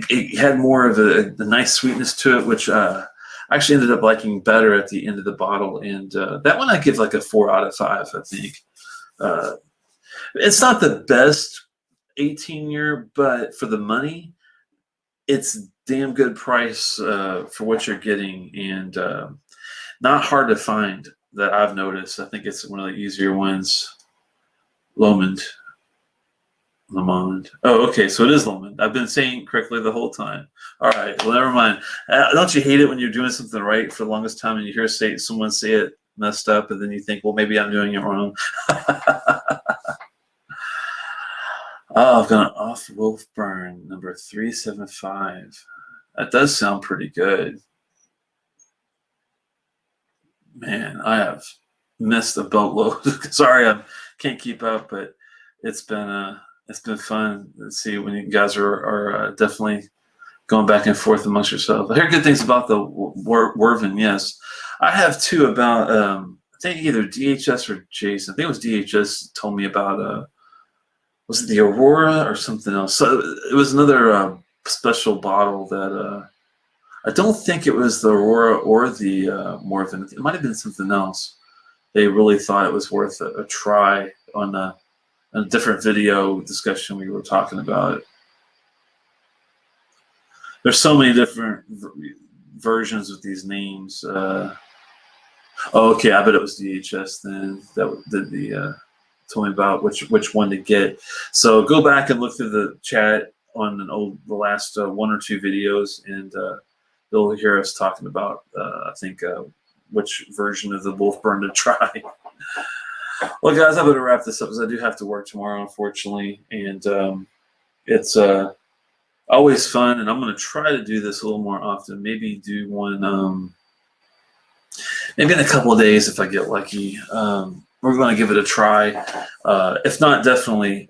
it had more of a nice sweetness to it, which I actually ended up liking better at the end of the bottle. And that one I give like a 4 out of 5, I think. It's not the best 18-year, but for the money, it's damn good price for what you're getting, and not hard to find that I've noticed. I think it's one of the easier ones. Lamond. Oh, okay, so it is Lomond. I've been saying correctly the whole time. All right, well, never mind. Don't you hate it when you're doing something right for the longest time and you hear someone say it messed up, and then you think, well, maybe I'm doing it wrong. Oh, I've got an Off Wolf Burn, number 375. That does sound pretty good. Man, I have missed a boatload. Sorry, I can't keep up, but it's been fun to see when you guys are definitely going back and forth amongst yourselves. I hear good things about the Werven. Yes, I have too. About I think either DHS or Jason. I think it was DHS told me about was it the Aurora or something else? So it was another special bottle that I don't think it was the Aurora or the Morven. It might have been something else. They really thought it was worth a try on a different video discussion we were talking about it. There's so many different versions of these names. Okay, I bet it was DHS then that did the told me about which one to get. So go back and look through the chat on the last 1 or 2 videos, and you'll hear us talking about I think which version of the Wolf Burn to try. Well, guys, I better wrap this up because I do have to work tomorrow, unfortunately, and it's always fun. And I'm going to try to do this a little more often. Maybe do one, maybe in a couple of days if I get lucky. We're going to give it a try. If not, definitely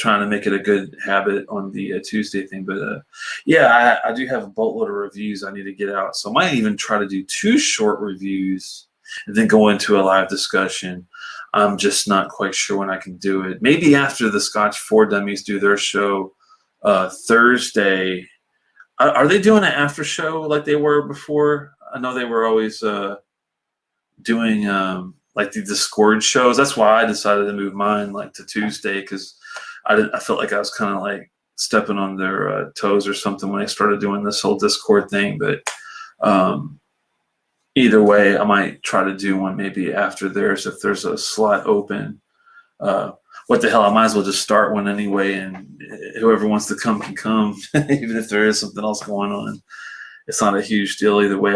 trying to make it a good habit on the Tuesday thing. But yeah, I do have a boatload of reviews I need to get out. So I might even try to do 2 short reviews and then go into a live discussion. I'm just not quite sure when I can do it. Maybe after the Scotch 4 Dummies do their show Thursday. Are they doing an after show like they were before? I know they were always doing like the Discord shows. That's why I decided to move mine like to Tuesday, because I felt like I was kind of like stepping on their toes or something when they started doing this whole Discord thing. But either way, I might try to do one maybe after theirs if there's a slot open. What the hell? I might as well just start one anyway, and whoever wants to come can come, even if there is something else going on. It's not a huge deal either way.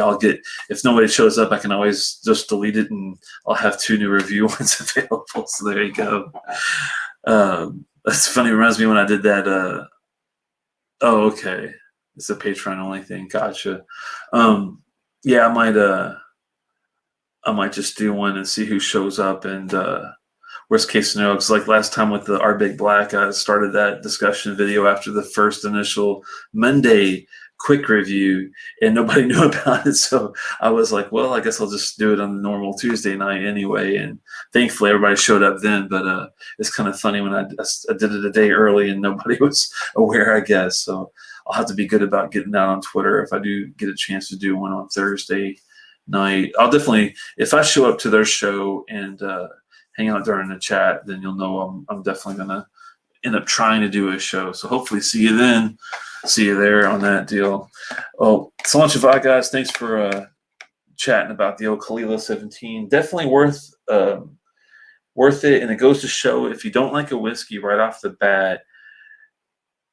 If nobody shows up, I can always just delete it, and I'll have 2 new review ones available. So there you go. That's funny. It reminds me when I did that. Oh, okay. It's a Patreon only thing. Gotcha. Yeah, I might just do one and see who shows up, and worst case scenario, because like last time with the Our Big Black, I started that discussion video after the first initial Monday quick review, and nobody knew about it. So I was like, well, I guess I'll just do it on the normal Tuesday night anyway. And thankfully, everybody showed up then. But it's kind of funny when I did it a day early and nobody was aware, I guess. So I'll have to be good about getting that on Twitter if I do get a chance to do one on Thursday night. I'll definitely, if I show up to their show and hang out during the chat, then you'll know I'm definitely gonna end up trying to do a show. So hopefully see you then. See you there on that deal. Oh, so much of guys. Thanks for chatting about the old Caol Ila 17. Definitely worth it. And it goes to show, if you don't like a whiskey right off the bat,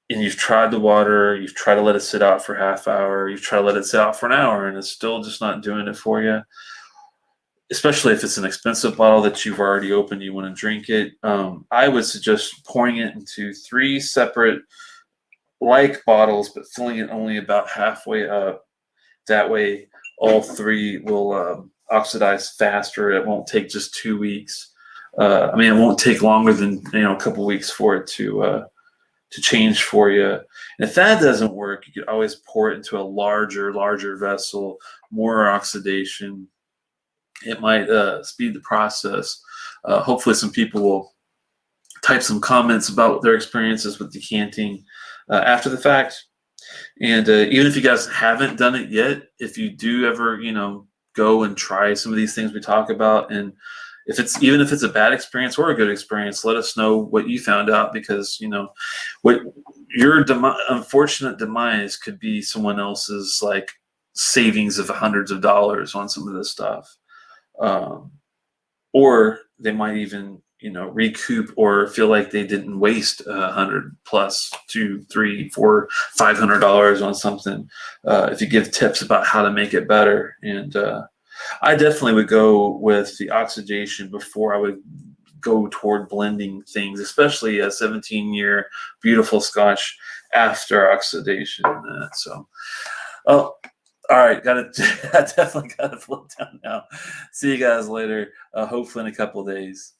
and you've tried the water, you've tried to let it sit out for half hour, you've tried to let it sit out for an hour, and it's still just not doing it for you, especially if it's an expensive bottle that you've already opened, you want to drink it, I would suggest pouring it into 3 separate like bottles, but filling it only about halfway up. That way, all 3 will oxidize faster. It won't take just 2 weeks. It won't take longer than a couple weeks for it to change for you. And if that doesn't work, you could always pour it into a larger vessel, more oxidation. It might speed the process. Hopefully some people will type some comments about their experiences with decanting after the fact. And even if you guys haven't done it yet, if you do ever, go and try some of these things we talk about, and even if it's a bad experience or a good experience, let us know what you found out, because what your unfortunate demise could be someone else's like savings of hundreds of dollars on some of this stuff, or they might even recoup or feel like they didn't waste $100 plus $200, $300, $400, $500 on something. If you give tips about how to make it better, and I definitely would go with the oxidation before I would go toward blending things, especially a 17-year beautiful Scotch after oxidation. So, all right, I definitely got to float down now. See you guys later, hopefully in a couple of days.